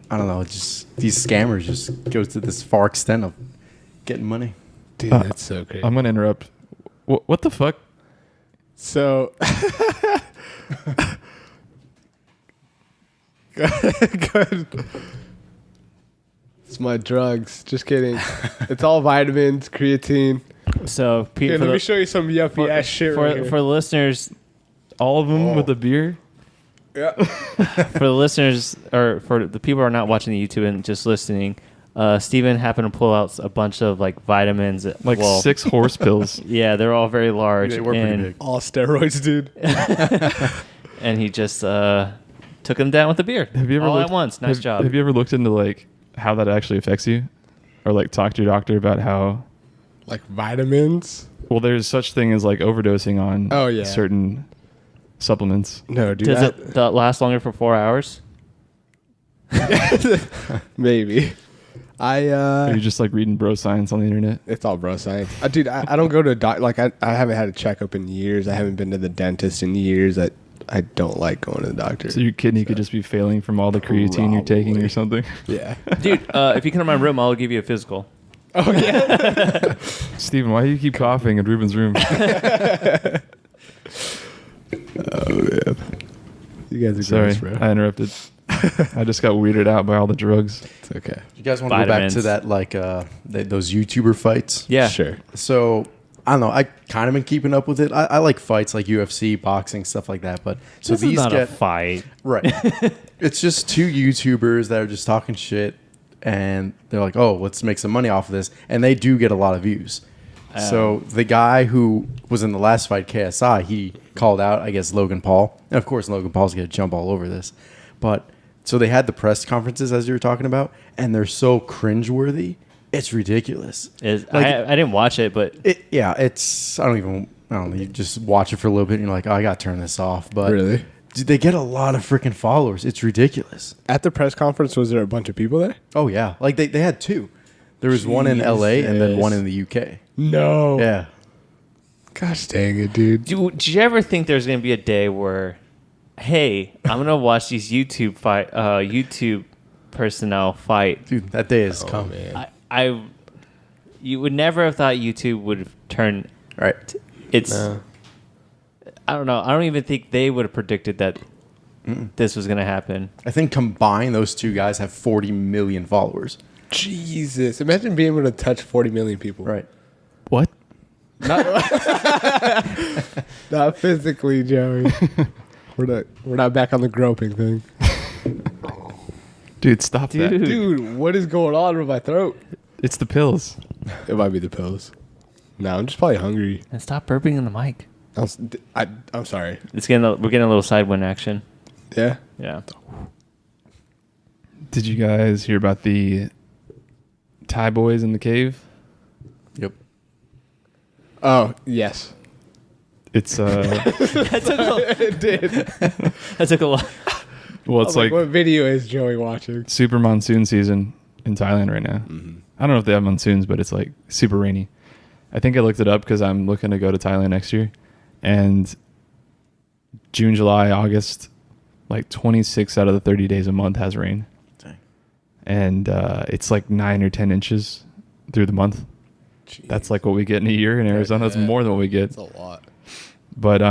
S5: I don't know. Just these scammers just go to this far extent of getting money.
S4: Dude, that's so crazy.
S3: I'm going to interrupt. What the fuck?
S4: So, good. It's my drugs. Just kidding. It's all vitamins, creatine.
S2: So, Pete,
S4: Here,
S2: for
S4: let
S2: the-
S4: me show you some yuppie ass shit
S2: for,
S4: right here.
S2: for the listeners,
S3: All of them
S5: Oh.
S3: with a beer?
S4: Yeah.
S2: for the listeners, or for the people who are not watching the YouTube and just listening, Steven happened to pull out a bunch of like vitamins.
S3: Like 6 horse pills.
S2: Yeah, they're all very large.
S5: They were pretty
S2: and,
S5: big.
S4: All steroids, dude.
S2: And he just took them down with a beer.
S3: Have you ever
S2: all
S3: looked,
S2: at once? Nice
S3: have,
S2: job.
S3: Have you ever looked into like how that actually affects you? Or like talk to your doctor about how
S4: Like vitamins?
S3: well there's such thing as like overdosing on
S4: Oh, yeah.
S3: certain supplements.
S4: No, dude.
S2: Does it last longer for 4 hours?
S4: Maybe.
S3: Are you just like reading bro science on the internet?
S4: It's all bro science. Dude, I don't go to a doc. Like, I haven't had a checkup in years. I haven't been to the dentist in years. I don't like going to the doctor.
S3: So your kidney could just be failing from all the creatine you're taking
S4: Probably.
S3: or something.
S4: Yeah.
S2: Dude, if you come to my room, I'll give you a physical.
S4: Oh, yeah.
S3: Steven, why do you keep coughing in Ruben's room?
S4: Oh, man. You guys are
S3: Sorry,
S4: gross, bro.
S3: I interrupted. I just got weirded out by all the drugs.
S4: It's okay.
S5: You guys want to go back
S2: Vitamins.
S5: to that like those YouTuber fights?
S2: Yeah.
S4: Sure.
S5: So I don't know. I kind of been keeping up with it. I like fights like UFC, boxing, stuff like that. But so
S2: This
S5: these
S2: is not a
S5: get
S2: fight.
S5: right. It's just two YouTubers that are just talking shit, and they're like, "Oh, let's make some money off of this," and they do get a lot of views. So the guy who was in the last fight, KSI, he called out, I guess, Logan Paul, and of course, Logan Paul's gonna jump all over this. But so they had the press conferences as you were talking about, and they're so cringeworthy. It's ridiculous.
S2: Is
S5: Like-
S2: I didn't watch it, but
S5: It's I don't know. You just watch it for a little bit, and you're like, oh, I got to turn this off. But
S4: Really?
S5: dude, they get a lot of freaking followers. It's ridiculous.
S4: At the press conference, was there a bunch of people there?
S5: Oh yeah, like they had two. There was one in LA and then
S4: Jesus.
S5: one in the UK.
S4: No.
S5: Yeah.
S4: Gosh dang it, dude.
S2: did you ever think there's gonna be a day where, hey, I'm gonna watch these YouTube personnel fight?
S5: Dude, that day has come.
S4: Man.
S2: You would never have thought YouTube would have turned.
S5: Right.
S2: It's
S4: No.
S2: I don't know. I don't even think they would have predicted that this was gonna happen.
S5: I think combined, those two guys have 40 million followers.
S4: Jesus. Imagine being able to touch 40 million people.
S5: Right.
S3: What?
S4: Not physically, Joey. We're not back on the groping thing.
S3: Dude, stop that.
S2: Dude.
S4: Dude, what is going on with my throat?
S3: It's the pills.
S4: It might be the pills. No, I'm just probably hungry.
S2: And stop burping in the mic.
S4: I'm sorry.
S2: We're getting a little sidewind action.
S4: Yeah?
S2: Yeah.
S3: Did you guys hear about the Thai boys in the cave?
S5: Yep.
S4: Oh, yes.
S3: It's
S2: That took a,
S4: It did.
S2: that took a lot.
S3: well, it's like
S4: what video is Joey watching?
S3: super monsoon season in Thailand right now. I don't know if they have monsoons, but it's like super rainy. I think I looked it up because I'm looking to go to Thailand next year, and June, July, August, like 26 out of the 30 days a month has rain,
S5: Dang.
S3: and it's like 9 or 10 inches through the month. That's like what we get in a year in Arizona. That's
S4: yeah.
S3: more than what we get.
S4: It's a lot.
S3: But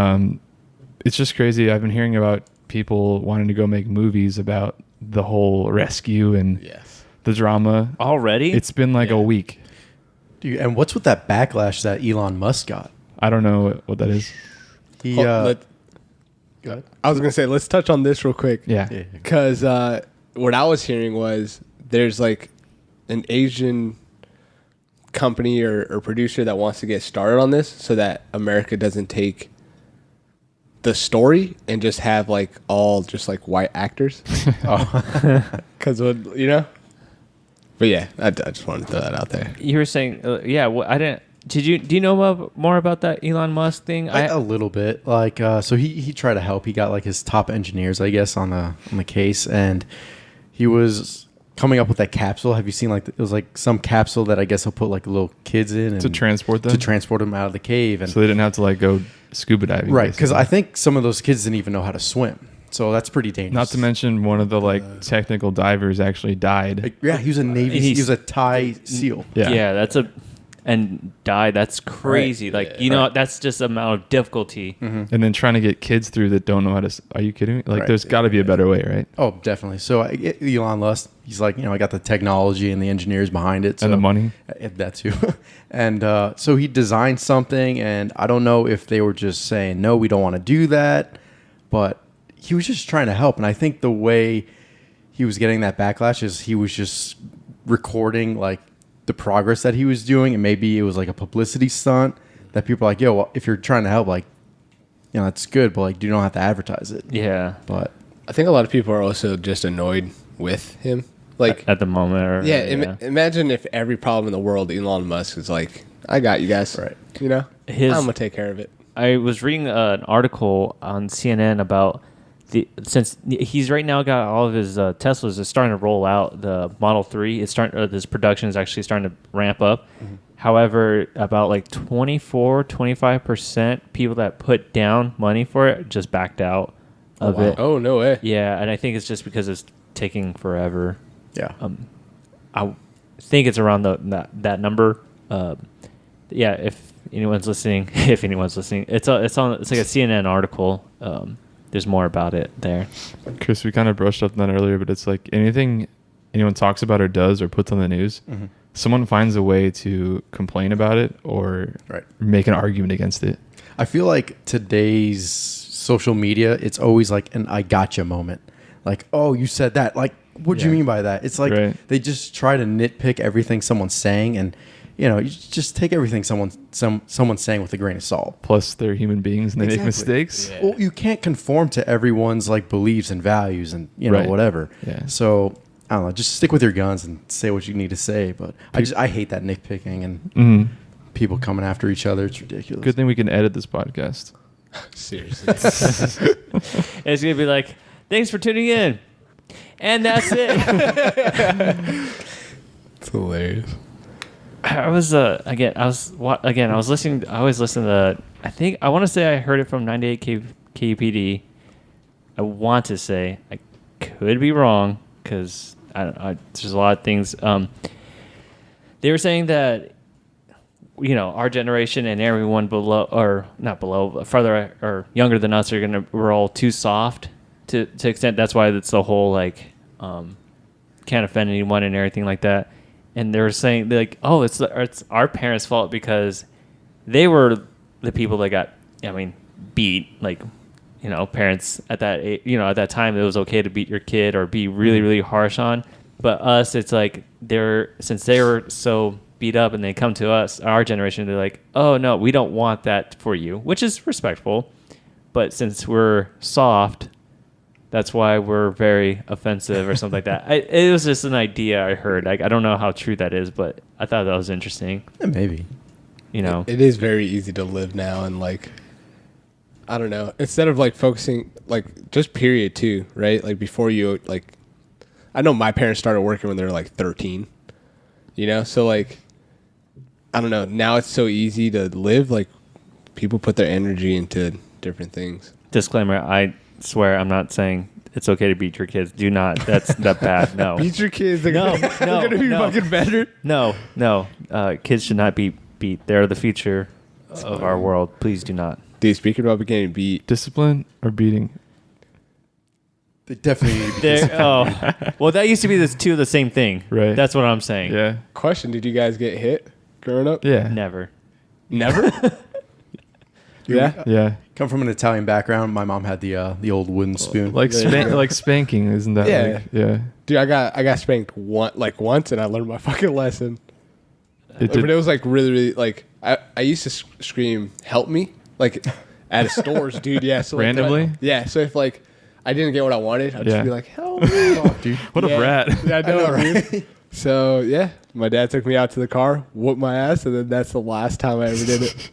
S3: it's just crazy. I've been hearing about people wanting to go make movies about the whole rescue and
S4: Yes.
S3: the drama.
S2: Already?
S3: It's been like a week.
S5: Dude, and what's with that backlash that Elon Musk got?
S3: I don't know what that is.
S5: He,
S4: Go
S5: ahead.
S4: I was gonna say, let's touch on this real quick.
S3: Yeah.
S5: Yeah.
S4: Because what I was hearing was there's like an Asian company or producer that wants to get started on this so that America doesn't take the story and just have like all just like white actors. Because, you know? But yeah, I just wanted to throw that out there.
S2: You were saying, yeah. Well, I didn't. Do you know more about that Elon Musk thing?
S5: A little bit, like so he tried to help. He got like his top engineers, I guess, on the case, and he was coming up with that capsule. Have you seen like it was like some capsule that I guess he'll put like little kids in and
S3: To transport them?
S5: to transport them out of the cave, and
S3: So they didn't have to like go scuba diving.
S5: right, because
S3: basically.
S5: I think some of those kids didn't even know how to swim, so that's pretty dangerous.
S3: Not to mention one of the like technical divers actually died.
S5: like, yeah, he was a Navy. He was a Thai SEAL.
S3: Yeah.
S2: That's a and die. That's crazy. Like that's just amount of difficulty.
S3: And then trying to get kids through that don't know how to. Are you kidding me? Like,
S5: Right.
S3: there's got to be a better way, right?
S5: Oh, definitely. So Elon Musk, he's like, I got the technology and the engineers behind it, so,
S3: And the money.
S5: That too. And so he designed something, and I don't know if they were just saying, no, we don't want to do that, but he was just trying to help. And I think the way he was getting that backlash is he was just recording like the progress that he was doing, and maybe it was like a publicity stunt that people are like, yo, well, if you're trying to help, like, that's good, but like, you don't have to advertise it.
S2: Yeah.
S5: But
S4: I think a lot of people are also just annoyed with him. Like,
S2: At the moment. Or,
S4: yeah, imagine if every problem in the world, Elon Musk is like, I got you guys.
S5: Right.
S4: You know?
S2: His-
S4: I'm going to take care of it.
S2: I was reading an article on CNN about since he's right now got all of his Teslas is starting to roll out the Model 3. It's starting. This production is actually starting to ramp up. However, about like 25% people that put down money for it just backed out of it.
S4: Oh, no way.
S2: Yeah, and I think it's just because it's taking forever.
S5: yeah.
S2: I think it's around that number. Yeah, if anyone's listening, it's like a CNN article. There's more about it there.
S3: Chris, we kind of brushed up on that earlier, but it's like anything anyone talks about or does or puts on the news, someone finds a way to complain about it or
S5: Right.
S3: make an argument against it.
S5: I feel like today's social media, it's always like an I gotcha moment. Like, oh, you said that. Like, what do you
S3: Yeah.
S5: mean by that? It's like
S3: Right.
S5: they just try to nitpick everything someone's saying, and you just take everything someone's saying with a grain of salt.
S3: Plus, they're human beings and they make
S5: Exactly.
S3: mistakes.
S4: Yeah.
S5: Well, you can't conform to everyone's like beliefs and values and
S3: Right.
S5: whatever.
S3: Yeah.
S5: So I don't know. Just stick with your guns and say what you need to say. But I hate that nitpicking and
S3: Mhm.
S5: people coming after each other. It's ridiculous.
S3: Good thing we can edit this podcast.
S4: Seriously.
S2: And it's gonna be like, thanks for tuning in, and that's it.
S4: It's hilarious.
S2: I was listening. I always listen to. I want to say I heard it from 98 KUPD. I want to say I could be wrong because there's a lot of things. They were saying that our generation and everyone below or not below, but further or younger than us we're all too soft to extent. That's why it's the whole like can't offend anyone and everything like that. And they were saying like, oh, it's our parents' fault because they were the people that got beat. Like, parents at that at that time it was okay to beat your kid or be really really harsh on. But us, it's like since they were so beat up and they come to us, our generation, they're like, oh no, we don't want that for you, which is respectful. But since we're soft, that's why we're very offensive or something like that. It was just an idea I heard. I don't know how true that is, but I thought that was interesting.
S5: Yeah, maybe.
S2: It
S4: It is very easy to live now and like I don't know. Instead of like focusing, like just period too, right? Like before you like, I know my parents started working when they were like 13, you know? So like, I don't know. Now it's so easy to live. Like people put their energy into different things.
S2: Disclaimer: I swear I'm not saying it's okay to beat your kids. Do not. That's that bad. No.
S4: Beat your kids. They're
S2: No,
S4: gonna,
S2: no,
S4: they're gonna be
S2: no.
S4: fucking better.
S2: No. Kids should not be beat. They're the future of our world. Please do not.
S4: Dude, speaking about getting beat,
S3: Discipline or beating?
S5: They definitely need to be
S2: There,
S5: disciplined.
S2: oh, well, that used to be the two of the same thing.
S3: Right.
S2: That's what I'm saying.
S3: Yeah.
S4: question: did you guys get hit growing up?
S3: Yeah.
S2: Never.
S4: Never. Yeah.
S3: Yeah.
S5: Come from an Italian background. My mom had the old wooden spoon.
S3: Like like spanking, isn't that?
S4: Yeah.
S3: Like, yeah.
S4: Dude, I got spanked once, and I learned my fucking lesson.
S3: It
S4: But it
S3: did.
S4: was like really like I used to scream "help me" like at stores, dude. Yeah, so like,
S3: Randomly?
S4: yeah, so if like I didn't get what I wanted, I'd
S3: Yeah.
S4: just be like "help me,"
S5: Oh, dude.
S3: What
S4: Yeah.
S3: a rat.
S4: Yeah, I know,
S5: right?
S4: dude. So yeah, my dad took me out to the car, whooped my ass, and then that's the last time I ever did it.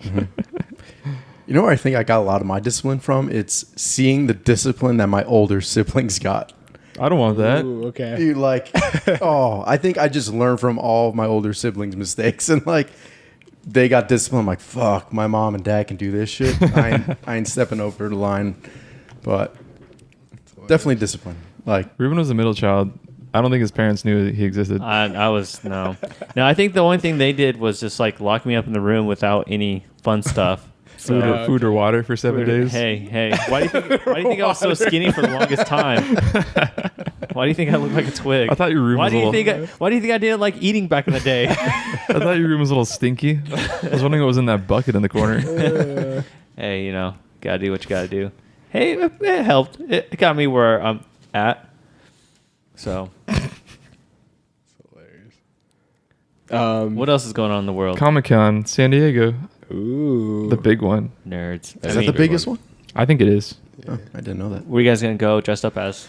S5: You know where I think I got a lot of my discipline from? It's seeing the discipline that my older siblings got.
S3: I don't want that.
S4: Ooh, okay.
S5: Dude, like, I think I just learned from all of my older siblings' mistakes, and like, they got disciplined. I'm like, fuck, my mom and dad can do this shit. I ain't stepping over the line, but definitely discipline. Like,
S3: Ruben was a middle child. I don't think his parents knew that he existed.
S2: I was no. I think the only thing they did was just like lock me up in the room without any fun stuff.
S3: Food,
S2: So,
S3: or, food or water for 7 days.
S2: hey, why do you think I was so skinny for the longest time? Why do you think I look like a twig?
S3: I thought your room
S2: why
S3: was
S2: do you
S3: a little-
S2: think why do you think I didn't like eating back in the day?
S3: I thought your room was a little stinky. I was wondering what was in that bucket in the corner.
S2: Hey, gotta do what you gotta do. Hey, it helped. It got me where I'm at. So, what else is going on in the world?
S3: Comic-Con, San Diego,
S4: Ooh.
S3: the big one.
S2: Nerds.
S5: is that the biggest one?
S3: I think it is.
S5: Oh, I didn't know that.
S2: Were you guys gonna go dressed up as?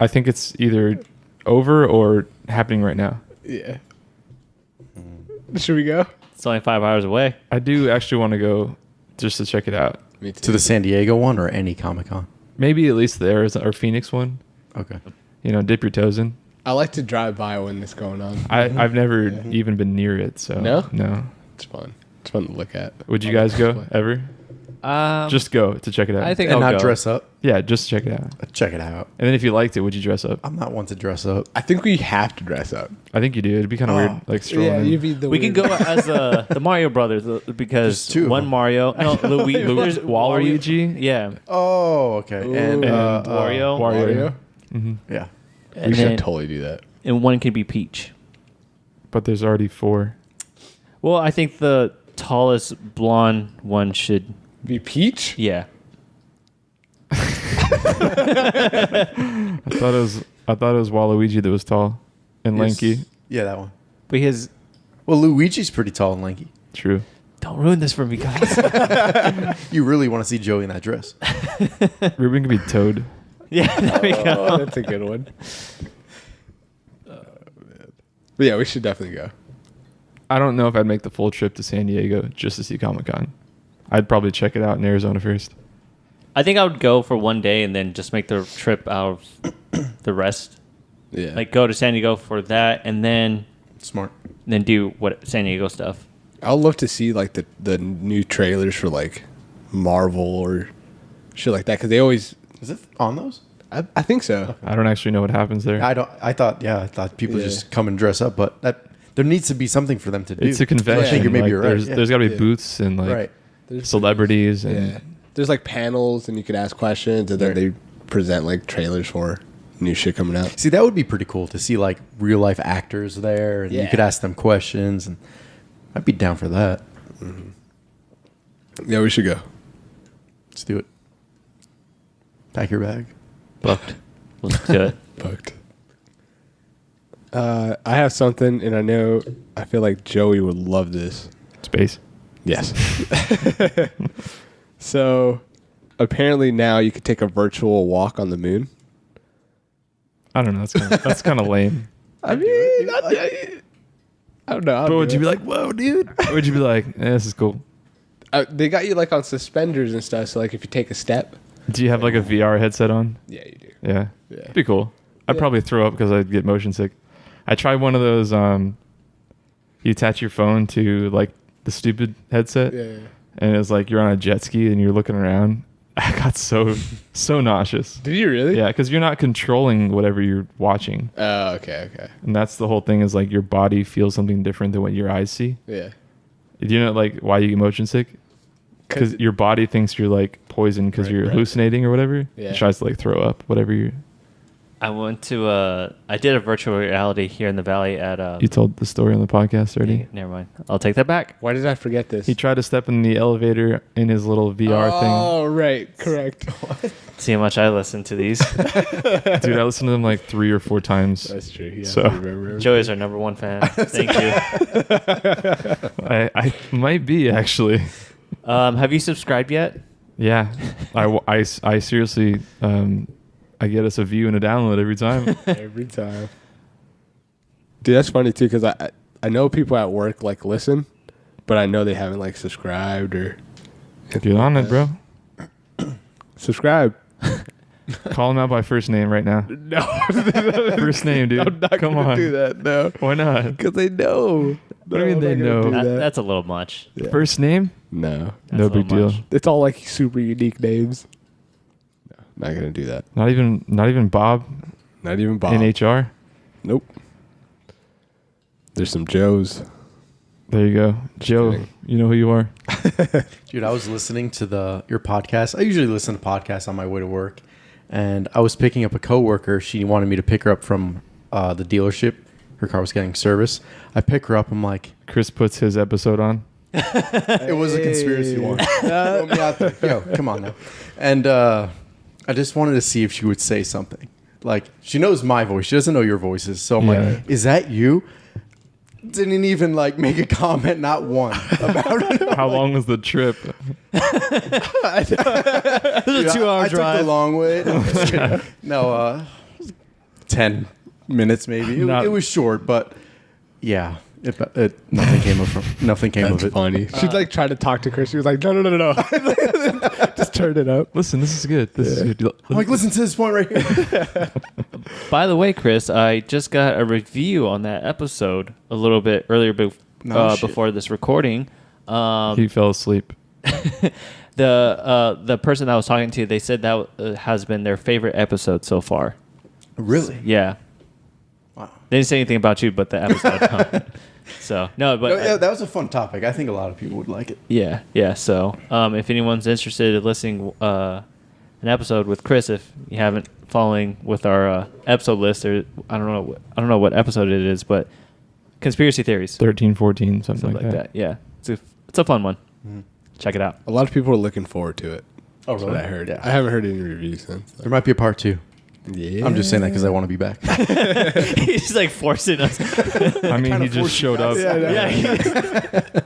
S3: I think it's either over or happening right now.
S4: Yeah. Should we go?
S2: It's only 5 hours away.
S3: I do actually want to go just to check it out.
S4: Me too.
S5: To the San Diego one or any Comic Con?
S3: Maybe at least the Arizona or Phoenix one.
S5: Okay.
S3: Dip your toes in.
S4: I like to drive by when it's going on.
S3: I've never even been near it, so
S4: No? It's fun. It's fun to look at.
S3: Would you guys go ever? Just go to check it out.
S2: I think
S5: And
S2: I'll
S5: not
S2: go.
S5: dress up?
S3: Yeah, just check it out.
S5: Check it out.
S3: And then if you liked it, would you dress up?
S5: I'm not one to dress up.
S4: I think we have to dress up.
S3: I think you do. It'd be kind of weird, like strolling.
S4: Yeah,
S3: in.
S4: you'd be the
S2: We can
S4: weird-
S2: go as the Mario Brothers because
S5: There's two of
S2: one
S5: them.
S2: Mario, no, Luigi, there's
S3: Waluigi?
S2: yeah,
S5: Oh, okay.
S4: Ooh.
S5: And,
S3: And
S2: Wario,
S4: Mario.
S5: yeah.
S2: and
S4: We should
S2: then-
S4: totally do that.
S2: and one can be Peach.
S3: But there's already 4.
S2: Well, I think the tallest blonde one should,
S4: Be Peach?
S2: yeah.
S3: I thought it was Waluigi that was tall and lanky.
S5: Yeah, that one.
S2: But his
S5: Well, Luigi's pretty tall and lanky.
S3: True.
S2: don't ruin this for me, guys.
S5: You really want to see Joey in that dress.
S3: Ruben could be Toad.
S2: Yeah, there we go.
S4: Oh, that's a good one. But yeah, we should definitely go.
S3: I don't know if I'd make the full trip to San Diego just to see Comic Con. I'd probably check it out in Arizona first.
S2: I think I would go for one day and then just make the trip out of the rest.
S4: Yeah.
S2: Like go to San Diego for that and then
S5: Smart.
S2: do what San Diego stuff.
S4: I'd love to see like the new trailers for like Marvel or shit like that because they always.
S5: Is it on those?
S4: I think so.
S3: I don't actually know what happens there.
S5: I thought people
S4: Yeah.
S5: just come and dress up, but there needs to be something for them to do.
S3: It's a convention.
S5: I think maybe
S3: like,
S5: you're right.
S3: There's got to be
S4: Yeah.
S3: booths and like
S5: right.
S4: There's-
S3: celebrities and
S4: Yeah. There's like panels and you could ask questions and then
S5: Right.
S4: they present like trailers for new shit coming out.
S5: See, that would be pretty cool to see like real life actors there, and you
S4: Yeah.
S5: could ask them questions, and I'd be down for that.
S4: Yeah, we should go.
S5: Let's do it. Pack your bag.
S2: Booked. Let's do it.
S4: Booked. I have something, and I feel like Joey would love this.
S3: space.
S4: Yes. So, apparently now you could take a virtual walk on the moon.
S3: I don't know. That's kind of lame.
S4: I mean, I don't know.
S3: But would you be like, whoa, dude? Or would you be like, this is cool?
S4: They got you like on suspenders and stuff. So like if you take a step.
S3: Do you have like a VR headset on?
S4: Yeah, you do.
S3: Yeah.
S4: Yeah.
S3: Be cool. I'd
S4: Yeah.
S3: probably throw up because I'd get motion sick. I tried one of those. You attach your phone to like the stupid headset,
S4: Yeah.
S3: and it's like you're on a jet ski and you're looking around. I got so nauseous.
S4: Did you really?
S3: Yeah, because you're not controlling whatever you're watching,
S4: Oh, okay.
S3: and that's the whole thing. Is like your body feels something different than what your eyes see.
S4: Yeah.
S3: Do you know like why you get motion sick? Because your body thinks you're like poisoned because
S4: Right,
S3: you're
S4: right.
S3: hallucinating or whatever.
S4: Yeah.
S3: It tries to like throw up, whatever you.
S2: I went to I did a virtual reality here in the valley at
S3: You told the story on the podcast already.
S2: never mind. I'll take that back.
S4: Why did I forget this?
S3: He tried to step in the elevator in his little VR
S4: Oh, right. Correct.
S2: See how much I listen to these.
S3: thing. Dude, I listened to them like 3 or 4 times.
S4: That's true. Yeah.
S3: So-
S2: Joey's our number one fan. Thank you.
S3: I might be actually.
S2: Have you subscribed yet?
S3: Yeah. I seriously, I get us a view and a download every time.
S4: Every time. Dude, that's funny too because I know people at work like listen, but I know they haven't like subscribed or
S3: Get on it, bro.
S4: subscribe.
S3: Call him out by first name right now.
S4: No,
S3: First name, dude.
S4: I'm not
S3: Come
S4: gonna
S3: on.
S4: do that. No,
S3: Why not?
S4: because they know.
S3: What do you mean they
S4: I'm not gonna
S3: know?
S4: do that.
S2: That's a little much.
S4: Yeah.
S3: First name?
S4: No,
S2: That's
S3: No
S2: a little
S3: big deal.
S2: much.
S4: it's all like super unique names. No, not gonna do that.
S3: Not even Bob
S4: Not even Bob.
S3: in HR.
S4: Nope. There's some Joes.
S3: There you go. Joe,
S4: kidding.
S3: you know who you are.
S5: Dude, I was listening to your podcast. I usually listen to podcasts on my way to work, and I was picking up a coworker. She wanted me to pick her up from the dealership. Her car was getting service. I pick her up. I'm like,
S3: Chris puts his episode on.
S5: it was a conspiracy one. Throw me out there. Yo, come on now. And I just wanted to see if she would say something. Like, she knows my voice. She doesn't know your voices. So I'm
S3: Yeah.
S5: like, is that you? Didn't even like make a comment, not one, about it.
S3: How long was the trip?
S2: This is a 2-hour
S5: I took the long way. No, I'm just kidding. No, 10 minutes maybe.
S3: Not-
S5: It was short, but yeah, nothing came of
S4: That's
S5: it.
S4: funny. She like tried to talk to Chris. She was like, no. Just turn it up.
S3: Listen, this is good. This is good.
S5: I'm like, listen to this point right here.
S2: By the way, Chris, I just got a review on that episode a little bit earlier
S5: shit.
S2: before this recording.
S3: He fell asleep.
S2: The person I was talking to, they said that has been their favorite episode so far.
S5: Really?
S2: Yeah.
S5: Wow.
S2: They didn't say anything about you, but the episode. So no, but
S5: Yeah, that was a fun topic. I think a lot of people would like it.
S2: yeah. So if anyone's interested in listening an episode with Chris, if you haven't following with our episode list, or I don't know what episode it is, but conspiracy theories,
S3: 13, 14, something
S2: something
S3: like that.
S2: Yeah, it's a fun one. Check it out.
S4: A lot of people are looking forward to it.
S5: Oh,
S4: That's what I heard.
S5: Yeah.
S4: I haven't heard any reviews since.
S5: There might be a part 2.
S4: Yeah.
S5: I'm just saying that because I want to be back.
S2: He's like forcing us.
S3: I mean,
S5: Kinda
S3: he just
S5: forced you
S3: showed up.
S5: guys.
S2: Yeah.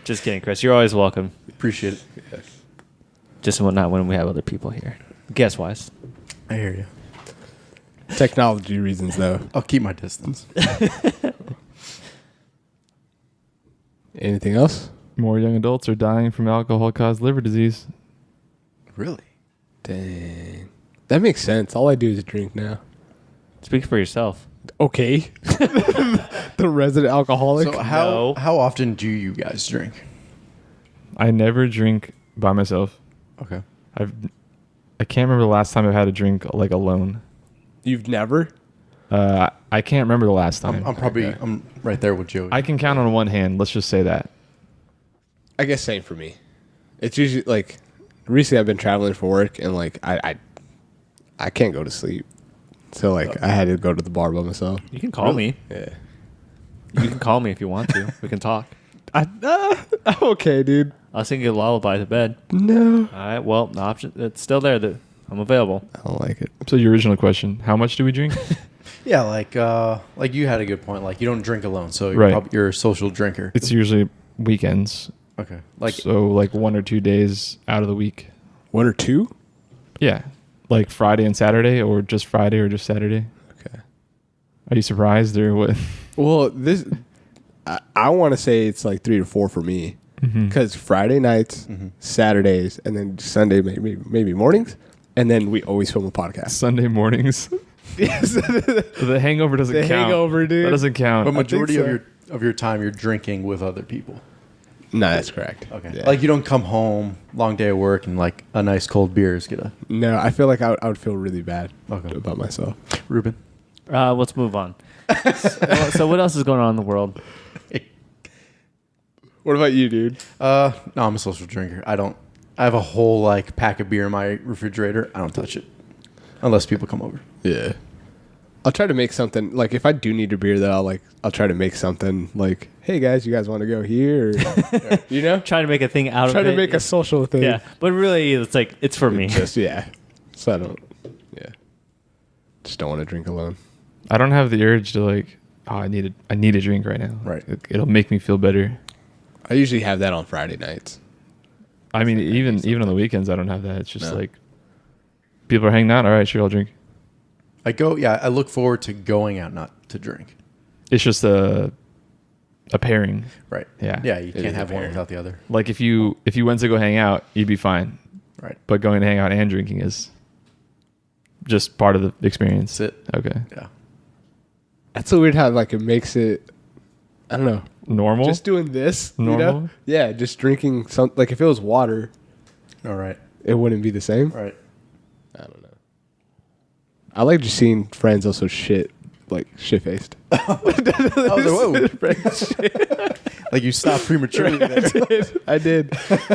S2: Just kidding, Chris. You're always welcome.
S5: Appreciate it.
S2: Just not when we have other people here. Guest wise.
S5: I hear you.
S4: Technology reasons, though.
S5: I'll keep my distance.
S4: Anything else?
S3: More young adults are dying from alcohol-caused liver disease.
S5: Really?
S4: Dang. That makes sense. All I do is drink now.
S2: Speak for yourself.
S4: Okay. The resident alcoholic.
S5: So
S2: No.
S5: how often do you guys drink?
S3: I never drink by myself.
S5: Okay.
S3: I can't remember the last time I've had a drink like alone.
S4: You've never?
S3: I can't remember the last time.
S5: I'm right there with Joey.
S3: I can count on one hand. Let's just say that.
S4: I guess same for me. It's usually like recently I've been traveling for work and like I can't go to sleep. So like I had to go to the bar by myself.
S2: You can call me.
S4: Yeah.
S2: You can call me if you want to. We can talk.
S4: I'm okay, dude.
S2: I'll sing you a lullaby to bed.
S4: No.
S2: All right. Well, the option it's still there. I'm available.
S4: I don't like it.
S3: So your original question, how much do we drink?
S5: yeah, like you had a good point. Like you don't drink alone, so
S3: Right.
S5: you're a social drinker.
S3: It's usually weekends.
S5: Okay. Like
S3: So like 1 or 2 days out of the week.
S4: 1 or 2?
S3: Yeah. Like Friday and Saturday, or just Friday or just Saturday.
S4: Okay.
S3: Are you surprised or what?
S4: Well, this I want to say it's like 3 to 4 for me. because Friday nights, Saturdays, and then Sunday maybe mornings, and then we always film a podcast.
S3: Sunday mornings.
S4: Yes.
S3: The hangover doesn't
S4: The
S3: count.
S4: hangover, dude.
S3: That doesn't count.
S5: But majority
S4: so.
S5: of your time you're drinking with other people.
S4: No, that's correct.
S5: Okay.
S4: Yeah.
S5: Like you don't come home, long day of work, and like a nice cold beer is gonna.
S4: No, I feel like I would feel really bad
S5: Okay.
S4: about myself.
S5: Ruben.
S2: Let's move on. So what else is going on in the world?
S4: What about you, dude?
S5: No, I'm a social drinker. I have a whole like pack of beer in my refrigerator. I don't touch it unless people come over.
S4: Yeah. I'll try to make something like if I do need a beer, though, I'll try to make something like, hey guys, you guys want to go here? Or, you know,
S2: Trying to make a thing out
S4: try
S2: of it.
S4: to make a social thing.
S2: Yeah, but really, it's like it's for me.
S4: Just so I don't. Yeah. Just don't want to drink alone.
S3: I don't have the urge to like. Oh, I need a drink right now.
S5: Right.
S3: It'll make me feel better.
S4: I usually have that on Friday nights.
S3: I mean, even on the weekends, I don't have that. It's just
S4: No.
S3: like people are hanging out. All right, sure, I'll drink.
S5: I look forward to going out, not to drink.
S3: It's just a pairing.
S5: Right.
S3: Yeah.
S5: Yeah, you
S4: It
S5: can't
S4: is
S5: have
S4: a
S5: one
S4: pairing.
S5: without the other.
S3: Like if you went to go hang out, you'd be fine.
S5: Right.
S3: But going to hang out and drinking is just part of the experience.
S5: That's it.
S3: Okay.
S5: Yeah.
S4: That's so weird how it makes it. I don't know.
S3: Normal.
S4: Just doing this, you
S3: Normal?
S4: know? Yeah, just drinking some. Like if it was water,
S5: All right.
S4: it wouldn't be the same.
S5: Right.
S4: I don't know. I like just seeing friends also shit faced.
S5: Whoa. Like you stopped prematurely. there.
S4: I did.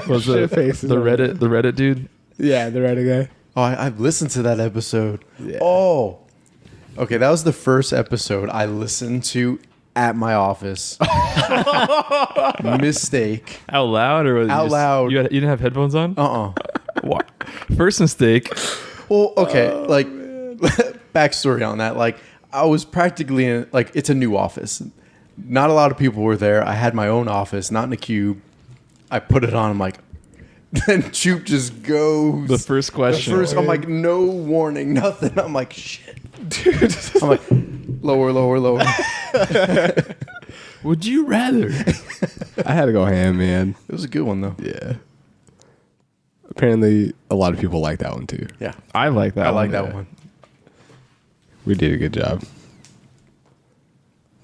S3: was the
S4: Shit-faced is
S3: the
S4: what it
S3: Reddit dude.
S4: Yeah, the right guy.
S5: Oh, I've listened to that episode.
S4: Yeah.
S5: Oh. Okay, that was the first episode I listened to at my office. Mistake.
S3: Out loud or was it
S5: Out
S3: just-
S5: loud.
S3: You didn't have headphones on? What? First mistake.
S5: Well, okay, like backstory on that. Like I was practically in it's a new office. Not a lot of people were there. I had my own office, not in a cube. I put it on. I'm like, then Choop just goes.
S3: The first question.
S5: I'm like, no warning, nothing. I'm like, shit, dude. I'm like, lower, lower, lower.
S3: Would you rather?
S4: I had to go ham, man.
S5: It was a good one though.
S4: Yeah. Apparently, a lot of people like that one too.
S5: Yeah,
S3: I like that.
S5: I like
S3: one.
S5: that one.
S4: We did a good job.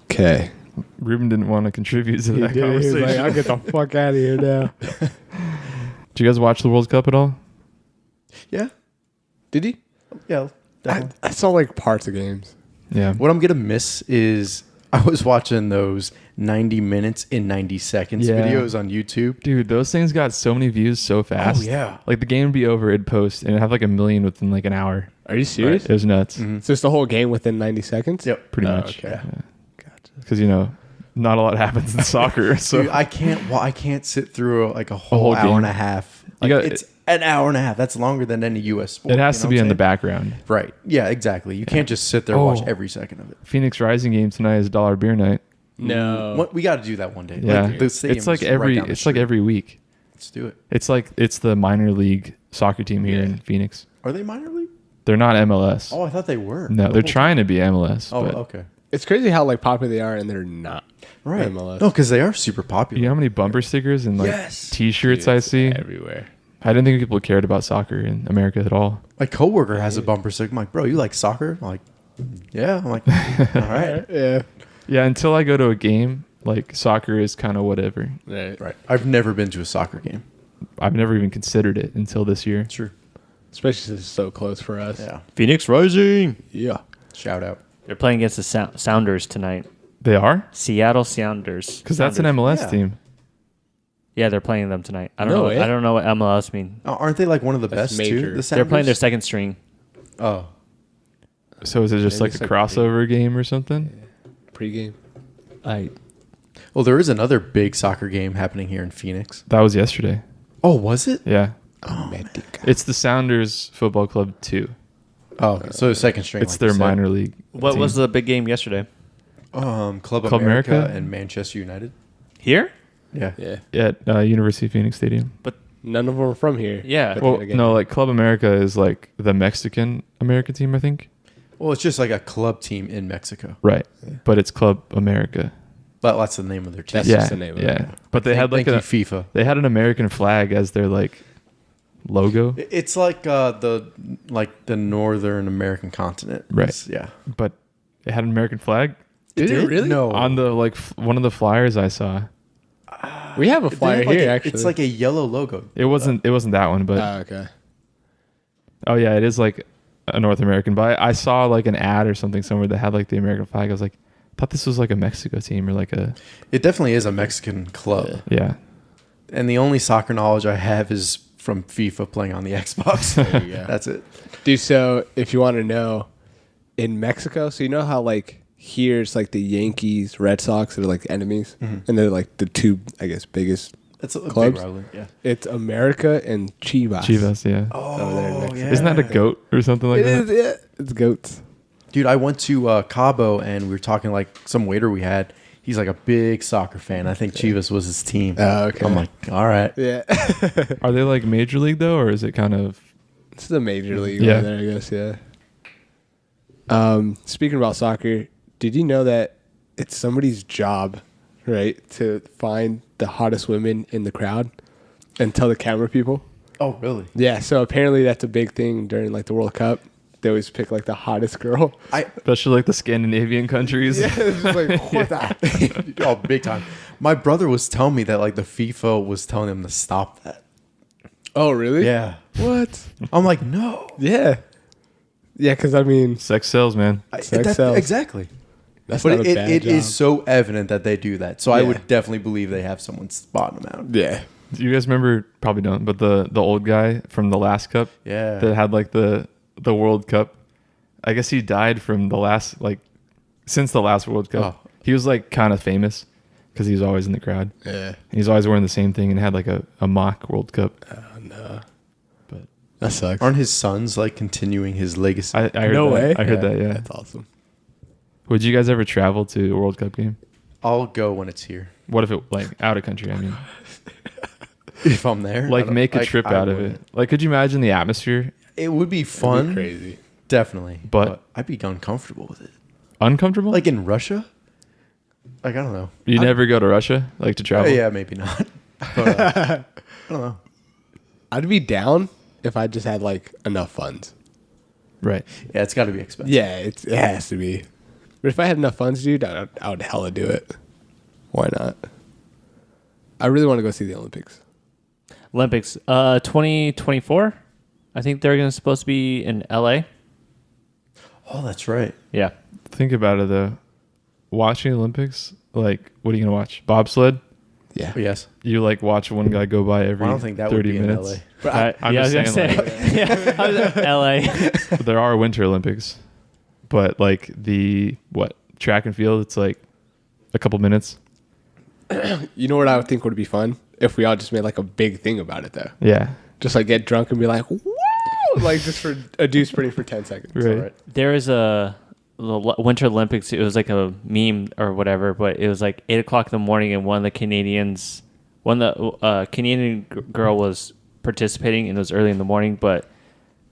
S4: Okay.
S3: Ruben didn't want to contribute to that conversation.
S4: I'll get the fuck out of here now.
S3: Did you guys watch the World Cup at all?
S5: Yeah,
S4: Did he?
S5: yeah. Definitely.
S4: I saw parts of games.
S3: Yeah.
S5: What I'm gonna miss is I was watching those 90 minutes in 90 seconds
S3: Yeah.
S5: videos on YouTube.
S3: Dude, those things got so many views so fast.
S5: Oh, yeah.
S3: Like the game would be over, it'd post, and it'd have like 1 million within like an hour.
S4: Are you serious?
S3: It was nuts.
S5: Mm-hmm.
S4: So it's the whole game within 90 seconds?
S5: Yep.
S3: Pretty
S4: Oh,
S3: much.
S4: okay.
S3: Gotcha. Because, not a lot happens in soccer. So
S5: Dude, I can't sit through a whole
S3: whole
S5: hour
S3: game.
S5: and a half.
S3: You got-
S5: It's an hour and a half. That's longer than any U.S. sport.
S3: it has
S5: you
S3: to
S5: know
S3: be
S5: what
S3: in the
S5: I'm
S3: background.
S5: saying? Right. Yeah, exactly. You can't just sit there and watch
S3: Oh.
S5: every second of it.
S3: Phoenix Rising game tonight is $1 beer night.
S4: No.
S5: We got to do that one day.
S3: Yeah.
S5: Like, the stadium
S3: It's like
S5: is right down the
S3: it's like
S5: street.
S3: every week.
S5: Let's do it.
S3: It's the minor league soccer team here
S4: Yeah.
S3: in Phoenix.
S5: Are they minor league?
S3: They're not MLS.
S5: Oh, I thought they were.
S3: No,
S5: The
S3: they're
S5: whole
S3: trying to be MLS.
S5: time. Oh,
S3: but
S5: okay.
S4: It's crazy how popular they are and they're not.
S5: Right.
S4: MLS.
S5: No, because they are super popular.
S3: you know how many bumper stickers and
S5: Yes.
S3: T-shirts I see?
S4: Everywhere.
S3: I didn't think people cared about soccer in America at all.
S5: My coworker has a bumper sticker. I'm like, bro, you like soccer? I'm like, yeah. I'm like, all right.
S4: Yeah.
S3: Yeah, until I go to a game, soccer is kind of whatever.
S4: Right.
S5: Right. I've never been to a soccer game.
S3: I've never even considered it until this year.
S5: True.
S4: Especially since it's so close for us.
S5: Yeah.
S2: Phoenix Rising.
S4: Yeah.
S5: Shout out.
S2: They're playing against the Sounders tonight.
S3: They are?
S2: Seattle Sounders.
S3: Because that's an
S2: Sounders.
S3: MLS
S5: Yeah.
S3: team.
S2: Yeah, they're playing them tonight. I don't
S4: No
S2: know.
S4: way.
S2: I don't know what MLS mean.
S5: Aren't they like one of the
S4: That's
S5: best
S4: major.
S5: too? The
S2: They're playing their
S5: Sounders?
S2: second string.
S5: Oh.
S3: So is it just
S4: Maybe
S3: like a
S4: it's
S3: crossover game or something?
S4: Pre-game.
S5: Well, there is another big soccer game happening here in Phoenix.
S3: That was yesterday.
S5: Oh, was it?
S3: Yeah.
S4: Medica.
S3: It's the Sounders Football Club 2.
S5: Oh, okay. So second string.
S3: It's
S5: like
S3: their
S5: you said.
S3: minor league.
S2: What
S3: team.
S2: was the big game yesterday?
S5: Club
S3: Club
S5: America,
S3: America?
S5: and Manchester United.
S2: Here?
S5: Yeah.
S4: Yeah.
S3: At University of Phoenix Stadium?
S2: But
S4: None of them are from here.
S2: Yeah.
S4: But
S3: Well,
S4: then again-
S3: no, Club America is the Mexican American team, I think.
S5: Well, it's just like a club team in Mexico.
S3: Right. But it's Club America.
S5: But that's the name of their team.
S4: That's just the name of it.
S3: But they had like
S5: Thank you, FIFA.
S3: they had an American flag as their like logo,
S5: It's like the Northern American continent.
S3: Right.
S5: Yeah.
S3: but it had an American flag
S4: Did it really?
S5: No.
S3: on the like one of the flyers I saw.
S4: We have a
S5: They
S4: flyer
S5: have like
S4: here,
S5: a-
S4: actually.
S5: It's like a yellow logo.
S3: It wasn't that one, but
S4: Okay.
S3: oh yeah, it is like a North American. But I saw like an ad or something somewhere that had like the American flag. I was like, I thought this was like a Mexico team or like a
S5: It definitely is a Mexican club.
S3: yeah.
S5: And the only soccer knowledge I have is from FIFA playing on the Xbox.
S4: There you go.
S5: That's it.
S4: Dude, so if you want to know, in Mexico, so you know how like here's like the Yankees, Red Sox that are like enemies, and they're like the two, I guess, biggest.
S5: It's a big
S4: Clubs?
S5: rivalry. Yeah.
S4: It's America and Chivas.
S3: Chivas, yeah.
S4: Over there in
S5: Oh,
S4: Mexico.
S5: yeah.
S3: Isn't that a goat or something like
S4: It
S3: that?
S4: is, yeah. It's goats.
S5: Dude, I went to Cabo and we were talking like some waiter we had. He's like a big soccer fan. I think Chivas was his team.
S4: Oh, okay.
S5: I'm like, all right.
S4: Yeah.
S3: Are they like major league though, or is it kind of
S4: It's the major league
S3: Yeah.
S4: over there, I guess, yeah. Speaking about soccer, did you know that it's somebody's job, right, to find the hottest women in the crowd and tell the camera people?
S5: Oh, really?
S4: Yeah, so apparently that's a big thing during like the World Cup. They always pick like the hottest girl.
S3: especially like the Scandinavian countries?
S4: Yeah, it's just like, what the?
S5: Oh, big time. My brother was telling me that like the FIFA was telling him to stop that.
S4: Oh, really?
S5: Yeah.
S4: What?
S5: I'm like, no.
S4: Yeah. Yeah, because I mean,
S3: Sex sells, man.
S4: Sex sells.
S5: Exactly.
S4: that's
S5: But
S4: not a bad
S5: it
S4: job.
S5: is so evident that they do that. So I
S4: Yeah.
S5: would definitely believe they have someone spotting them out.
S4: Yeah.
S3: Do you guys remember? Probably don't. But the old guy from the last cup
S5: Yeah.
S3: that had like the World Cup. I guess he died from the last since the last World Cup.
S5: Oh.
S3: He was like kind of famous because he was always in the crowd.
S4: Yeah.
S3: He's always wearing the same thing and had like a mock World Cup.
S4: Oh, no.
S3: But
S4: That sucks.
S5: Aren't his sons like continuing his legacy?
S3: I heard
S4: No
S3: that.
S4: way.
S3: I heard that. Yeah.
S4: That's awesome.
S3: Would you guys ever travel to a World Cup game?
S5: I'll go when it's here.
S3: What if it like out of country? I mean,
S5: If I'm there.
S3: like make a trip out of it. Like, could you imagine the atmosphere?
S5: It would be
S4: That'd
S5: fun.
S4: be crazy.
S5: Definitely.
S3: But-
S5: I'd be uncomfortable with it.
S3: Uncomfortable?
S5: Like in Russia? Like, I don't know.
S3: you never go to Russia, like to travel?
S5: Yeah, maybe not. But, I don't know.
S4: I'd be down if I just had like enough funds.
S3: Right.
S5: Yeah, it's got to be expensive.
S4: Yeah, it has to be. But if I had enough funds, dude, I would hella do it. Why not? I really want to go see the Olympics.
S2: Olympics, 2024. I think they're supposed to be in LA.
S5: Oh, that's right.
S2: Yeah.
S3: Think about it though. Watching Olympics, like, what are you gonna watch? Bobsled?
S4: Yeah.
S5: But yes.
S3: You like watch one guy go by every
S5: I don't think that would
S3: 30
S5: be
S3: minutes.
S5: in LA. But
S3: I'm
S2: yeah,
S3: just
S2: I was
S3: saying,
S2: gonna say. Yeah, I was at LA.
S3: There are Winter Olympics, but like the track and field, it's like a couple minutes.
S4: You know what I would think would be fun? If we all just made like a big thing about it, though.
S3: Yeah.
S4: Just like get drunk and be like, woo! Like just for a dude sprinting for 10 seconds.
S3: Right.
S2: There was the Winter Olympics. It was like a meme or whatever, but it was like 8:00 in the morning, and one of the Canadian girl was participating, and it was early in the morning, but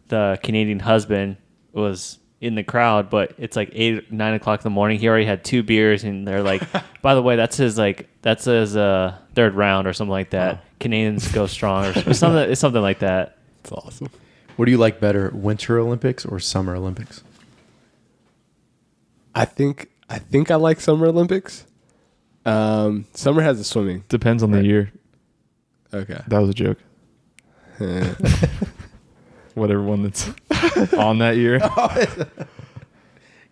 S2: the Canadian husband was in the crowd, but it's like 9 o'clock in the morning. He already had 2 beers, and they're like, by the way, that's his third round or something like that. Canadians go strong or something. It's something like that.
S4: It's awesome.
S5: what do you like better, Winter Olympics or Summer Olympics?
S4: I think I like Summer Olympics. Summer has the swimming.
S3: Depends on the year.
S4: Okay.
S3: That was a joke. Whatever one that's on that year.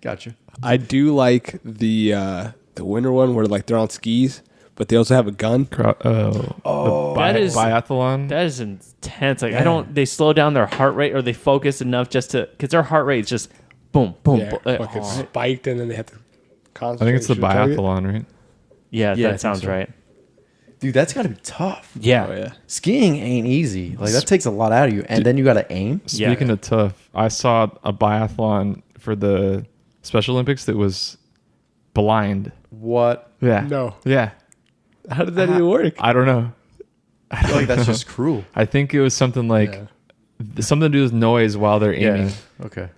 S5: Gotcha.
S4: I do like the winter one where like they're on skis, but they also have a gun.
S2: That is-
S3: biathlon.
S2: That is intense. Like they slow down their heart rate, or they focus enough just to, because their heart rate is just boom, boom,
S4: Yeah,
S2: boom.
S4: fucking spiked, and then they have to
S3: I
S4: concentrate.
S3: think it's the
S4: and shoot a target.
S3: biathlon, right?
S2: Yeah,
S5: Yeah, I
S2: that
S5: think
S2: sounds
S5: so.
S2: right.
S5: Dude, that's got to be tough.
S2: Yeah.
S4: Oh yeah.
S5: Skiing ain't easy. Like that takes a lot out of you, and then you got to aim.
S2: Yeah.
S3: Speaking of tough, I saw a biathlon for the Special Olympics that was blind.
S5: What?
S3: Yeah.
S4: No.
S3: Yeah.
S4: How did that even work?
S3: I don't know.
S5: I feel like that's just cruel.
S3: I think it was something like something to do with noise while they're aiming,
S5: Okay.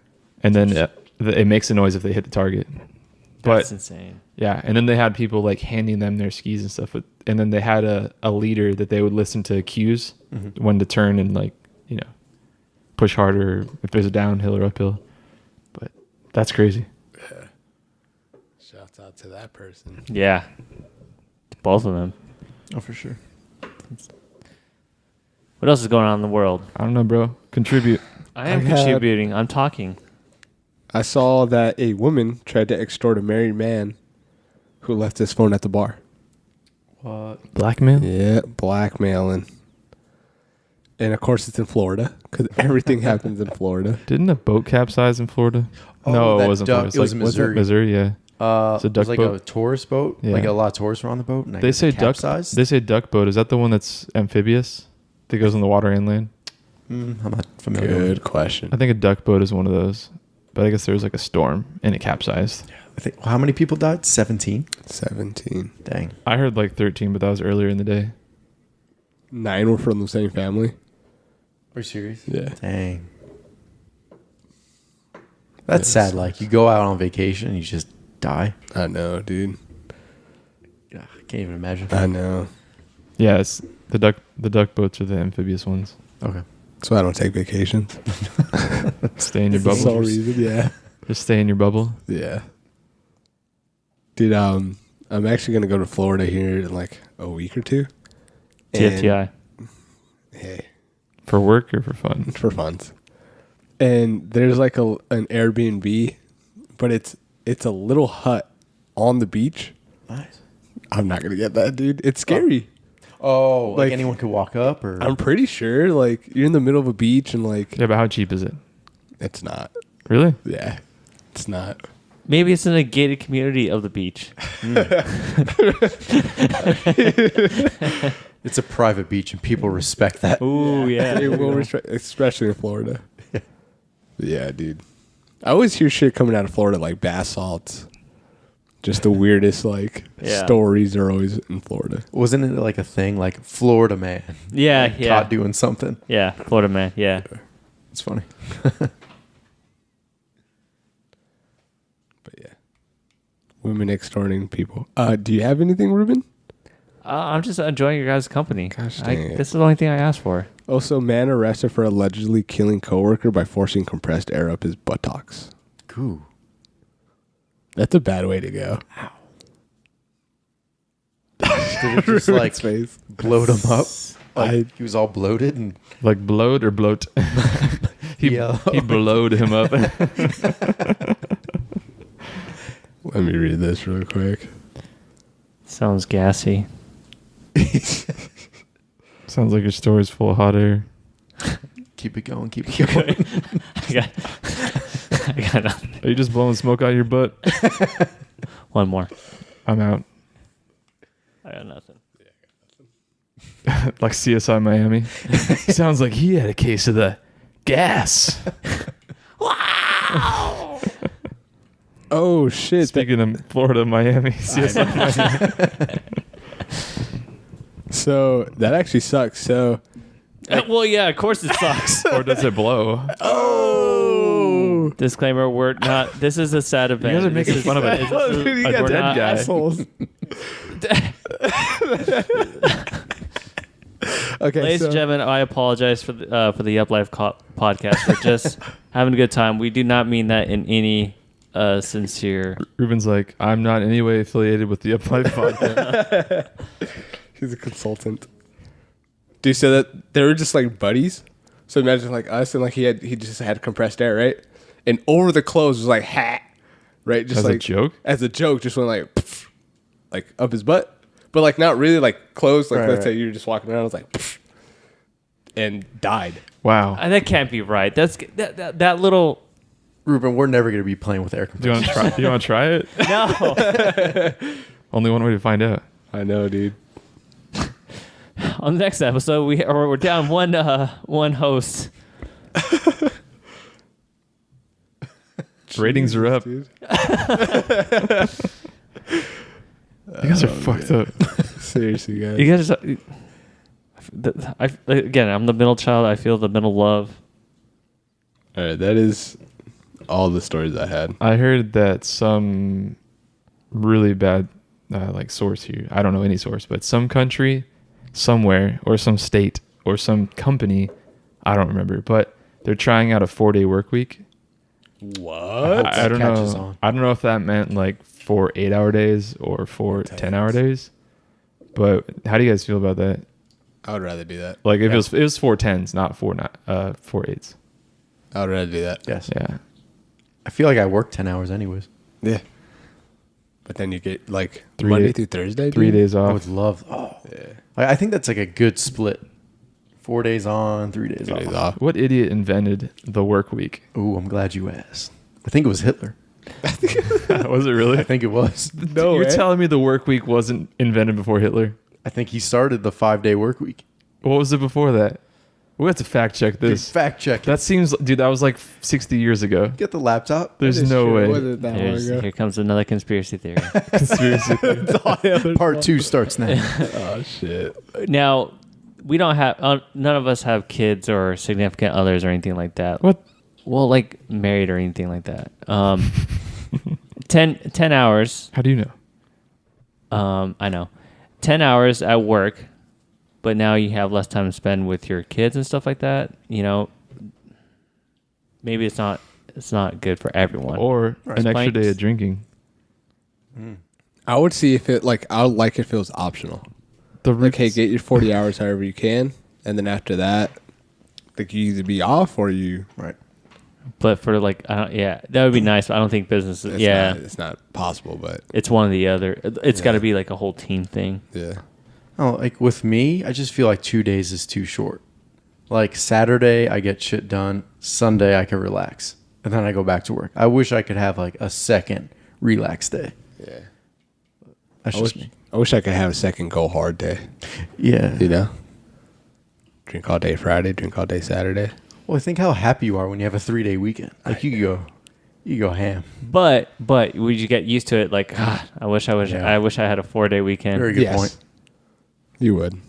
S3: and then it makes a noise if they hit the target.
S2: That's
S3: But
S2: insane.
S3: yeah, and then they had people like handing them their skis and stuff. And then they had a leader that they would listen to cues when to turn and like, you know, push harder if there's a downhill or uphill. But that's crazy.
S4: Shouts out to that person.
S2: Yeah. Both of them.
S5: Oh, for sure.
S2: What else is going on in the world?
S3: I don't know, bro. Contribute.
S2: I am
S4: I had-
S2: contributing. I'm talking.
S4: I saw that a woman tried to extort a married man who left his phone at the bar.
S5: What?
S3: Blackmail?
S4: Yeah, blackmailing. And of course, it's in Florida because everything happens in Florida.
S3: Didn't a boat capsize in Florida?
S5: Oh,
S3: no,
S5: that
S3: it wasn't
S5: duck-
S3: Florida.
S5: it was
S3: like,
S5: Missouri.
S3: Missouri, yeah. It's a
S5: It
S3: duck
S5: was like
S3: boat.
S5: a tourist boat.
S3: Yeah.
S5: Like a lot of tourists were on the boat. And I
S3: They
S5: guess
S3: say
S5: it
S3: duck.
S5: capsized.
S3: They say duck boat. Is that the one that's amphibious? That goes in the water and land?
S5: I'm not familiar.
S4: Good question.
S3: I think a duck boat is one of those. But I guess there was like a storm and it capsized.
S5: I think how many people died? 17.
S4: 17.
S5: Dang.
S3: I heard like 13, but that was earlier in the day.
S4: 9 were from the same family.
S5: Are you serious?
S4: Yeah.
S5: Dang. That's sad. Like you go out on vacation and you just die.
S4: I know, dude.
S5: Yeah, I can't even imagine.
S4: I know.
S3: Yeah, it's the duck boats are the amphibious ones.
S5: Okay.
S4: That's why I don't take vacations.
S3: Stay in your
S4: For the sole
S3: bubble.
S4: reason, yeah.
S3: Just stay in your bubble.
S4: Yeah. Dude, I'm actually going to go to Florida here in like a week or two. And-
S2: TFTI.
S4: Hey,
S3: For work or for fun?
S4: for fun. And there's like an Airbnb, but it's a little hut on the beach.
S5: Nice.
S4: I'm not going to get that, dude. It's scary.
S5: Oh, like
S4: Like-
S5: anyone could walk up or
S4: I'm pretty sure like you're in the middle of a beach and like
S3: Yeah, but how cheap is it?
S4: it's not.
S3: Really?
S4: Yeah. It's not.
S2: Maybe it's in a gated community of the beach.
S5: it's a private beach and people respect that.
S2: Ooh, yeah.
S4: They will respect, especially in Florida. Yeah, dude. I always hear shit coming out of Florida like bath salts. Just the weirdest like
S2: Yeah.
S4: stories are always in Florida.
S5: Wasn't it like a thing like Florida man?
S2: Yeah,
S5: Like,
S2: yeah.
S5: Caught doing something.
S2: Yeah, Florida man. Yeah.
S5: It's funny.
S4: But yeah. Women extorting people. Do you have anything, Ruben?
S2: I'm just enjoying your guys' company.
S4: Gosh dang it.
S2: This is the only thing I asked for.
S4: Also, man arrested for allegedly killing coworker by forcing compressed air up his buttocks.
S5: Cool.
S4: That's a bad way to go.
S5: Did it just like
S4: Face.
S5: bloat him up? Like
S4: I-
S5: he was all bloated and
S3: Like bloat or bloat? he
S5: Yeah.
S3: he blowed him up.
S4: Let me read this real quick.
S2: Sounds gassy.
S3: Sounds like your story's full of hot air.
S5: keep it going, keep it going.
S2: I got, I got nothing.
S3: Are you just blowing smoke out your butt?
S2: One more.
S3: I'm out.
S2: I got nothing.
S3: Like CSI Miami. Sounds like he had a case of the gas.
S4: Oh shit!
S3: Speaking of Florida, Miami, CSI Miami.
S4: So that actually sucks. So
S2: Well, yeah, of course it sucks.
S3: Or does it blow?
S4: oh,
S2: Disclaimer: we're not. This is a sad event.
S3: guys are making fun of it.
S4: you
S3: Like,
S4: got
S3: we're
S4: dead
S3: not-
S4: guys. Assholes. Okay,
S2: Ladies
S4: so
S2: and gentlemen, I apologize for the Up Life podcast. We're just having a good time. We do not mean that in any sincere.
S3: Ruben's like, I'm not in any way affiliated with the Up Life podcast.
S4: he's a consultant. Dude, so that they were just like buddies. So imagine like us and like he just had compressed air, right? And over the clothes was like hat, right? Just
S3: As a
S4: like
S3: joke?
S4: As a joke, just went like, pff, like up his butt, but like not really like closed. Like
S5: Right,
S4: let's say
S5: right.
S4: you're just walking around, it was like, pff, and died.
S3: Wow.
S2: That can't be right. That's that little.
S5: Ruben, we're never gonna be playing with air
S3: Do you want
S5: compressors.
S3: to try? Do you want to try it?
S2: No.
S3: Only one way to find out.
S4: I know, dude.
S2: On the next episode, we're down one host.
S3: Ratings are up.
S4: Dude.
S3: You guys are fucked up.
S4: Seriously, guys.
S2: You guys, again, I'm the middle child. I feel the middle love.
S4: All right, that is all the stories I had.
S3: I heard that some really bad like source here. I don't know any source, but some country, somewhere, or some state, or some company, I don't remember, but they're trying out a 4-day work week.
S4: What?
S3: I don't
S5: catches
S3: know.
S5: on.
S3: I don't know if that meant like 4 8-hour days or 4 10-hour days. But how do you guys feel about that?
S4: I would rather do that.
S3: Like if it was 4 10s, not 4 8s.
S4: I would rather do that.
S5: Yes.
S3: Yeah.
S5: I feel like I work 10 hours anyways.
S4: Yeah. But then you get like
S3: 3
S4: Monday
S3: day-
S4: through Thursday.
S3: 3
S4: dude?
S3: days
S5: I
S3: off.
S5: would love. Oh, yeah. I think that's like a good split. 4 days on, 3 days
S4: 3 days
S5: off.
S4: off.
S3: What idiot invented the work week?
S5: Ooh, I'm glad you asked. I think it was Hitler.
S3: Was it really?
S5: I think it was.
S3: No, you're telling me the work week wasn't invented before Hitler?
S5: I think he started the 5-day work week.
S3: What was it before that? We have to fact check this.
S5: Fact check.
S3: That seems, dude, that was like 60 years ago.
S5: Get the laptop.
S3: There's
S4: That is
S3: no
S4: true. It
S3: way.
S4: wasn't that long ago.
S2: Here comes another conspiracy theory.
S3: Conspiracy.
S5: Part 2 starts now.
S4: Oh shit.
S2: Now, we don't have none of us have kids or significant others or anything like that.
S3: What?
S2: Well, like married or anything like that. 10 hours.
S3: How do you know?
S2: I know. 10 hours at work, but now you have less time to spend with your kids and stuff like that. You know, maybe it's not good for everyone.
S3: Or an extra
S2: Planks.
S3: day of drinking.
S4: I would see if it like I would like if it was optional.
S3: The
S4: Like, hey, get your 40 hours however you can, and then after that, like you either be off or you.
S5: Right.
S2: But for like, that would be nice. But I don't think businesses.
S4: It's not possible, but
S2: It's one or the other. It's got to be like a whole team thing.
S4: yeah.
S5: Oh, like with me, I just feel like 2 days is too short. Like Saturday, I get shit done. Sunday, I can relax. And then I go back to work. I wish I could have like a second relax day.
S4: Yeah.
S5: That's just me.
S4: I wish I could have a second go hard day.
S5: Yeah.
S4: You know, drink all day Friday, drink all day Saturday.
S5: Well, think how happy you are when you have a 3-day weekend. Like you go ham.
S2: But would you get used to it? Like, I wish I had a 4-day weekend.
S5: Very good point.
S4: You would.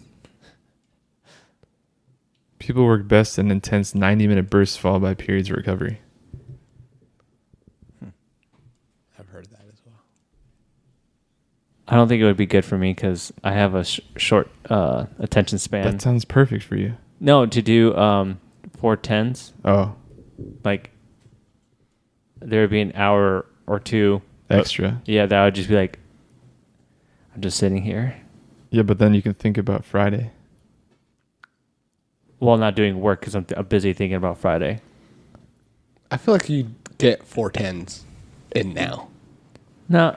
S3: People work best in intense 90-minute bursts followed by periods of recovery.
S4: I've heard that as well.
S2: I don't think it would be good for me because I have a short attention span.
S3: That sounds perfect for you.
S2: No, to do 4 10s,
S3: Oh,
S2: like there would be an hour or two.
S3: extra.
S2: Yeah, that would just be like, I'm just sitting here.
S3: Yeah, but then you can think about Friday.
S2: Well, not doing work because I'm busy thinking about Friday.
S4: I feel like you get 4 10s in now.
S2: No,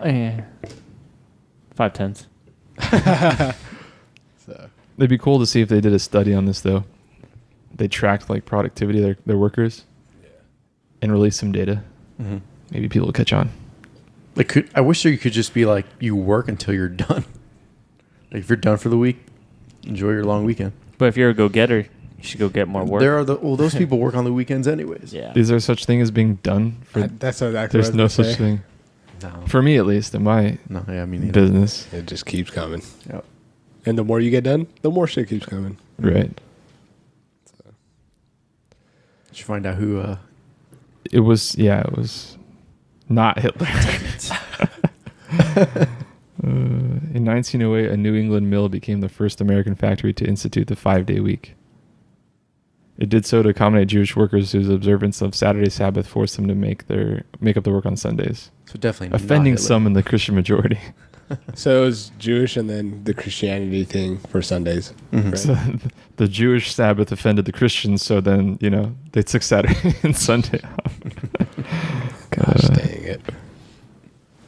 S2: 5 10s.
S4: So
S3: It'd be cool to see if they did a study on this, though. They tracked like productivity of their workers and released some data.
S5: Mm-hmm.
S3: Maybe people will catch on.
S5: Like, I wish you could just be like, you work until you're done. Like, if you're done for the week, enjoy your long weekend.
S2: But if you're a go-getter, you should go get more work.
S5: There are those people work on the weekends anyways.
S2: Yeah.
S3: Is there such thing as being done?
S4: that's exactly
S3: There's
S4: what I
S3: no
S4: was gonna
S3: such
S4: say.
S3: thing.
S5: No.
S3: For me, at least, in my
S5: No, yeah, I mean,
S3: business.
S4: It just keeps coming.
S5: Yep.
S4: And the more you get done, the more shit keeps coming.
S3: Right.
S5: Did you find out who?
S3: It was not Hitler. In 1908, a New England mill became the first American factory to institute the 5-day week. It did so to accommodate Jewish workers whose observance of Saturday Sabbath forced them to make up their work on Sundays,
S5: So definitely
S3: offending
S5: not Hitler.
S3: some in the Christian majority.
S4: So it was Jewish and then the Christianity thing for Sundays.
S5: Mhm.
S4: Right?
S3: So the Jewish Sabbath offended the Christians, so then they took Saturday and Sunday off.
S4: Gosh dang it.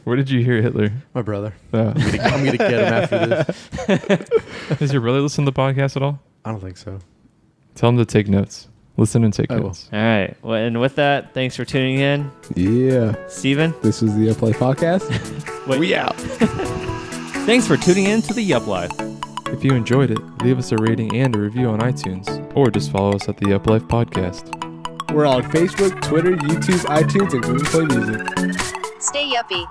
S3: Where did you hear Hitler?
S5: My brother.
S3: Uh,
S5: I'm gonna get him after this.
S3: does your brother listen to the podcast at all?
S5: I don't think so.
S3: Tell him to take notes. Listen and take
S5: I will.
S3: notes.
S2: All right. Well, and with that, thanks for tuning in.
S4: Yeah.
S2: Steven,
S4: This was the Upplay Podcast.
S2: wait.
S4: We out.
S2: Thanks for tuning in to the Yup Life.
S3: If you enjoyed it, leave us a rating and a review on iTunes, or just follow us at the Up Life Podcast.
S4: We're on Facebook, Twitter, YouTube, iTunes, and Google Play Music.
S1: Stay yuppie.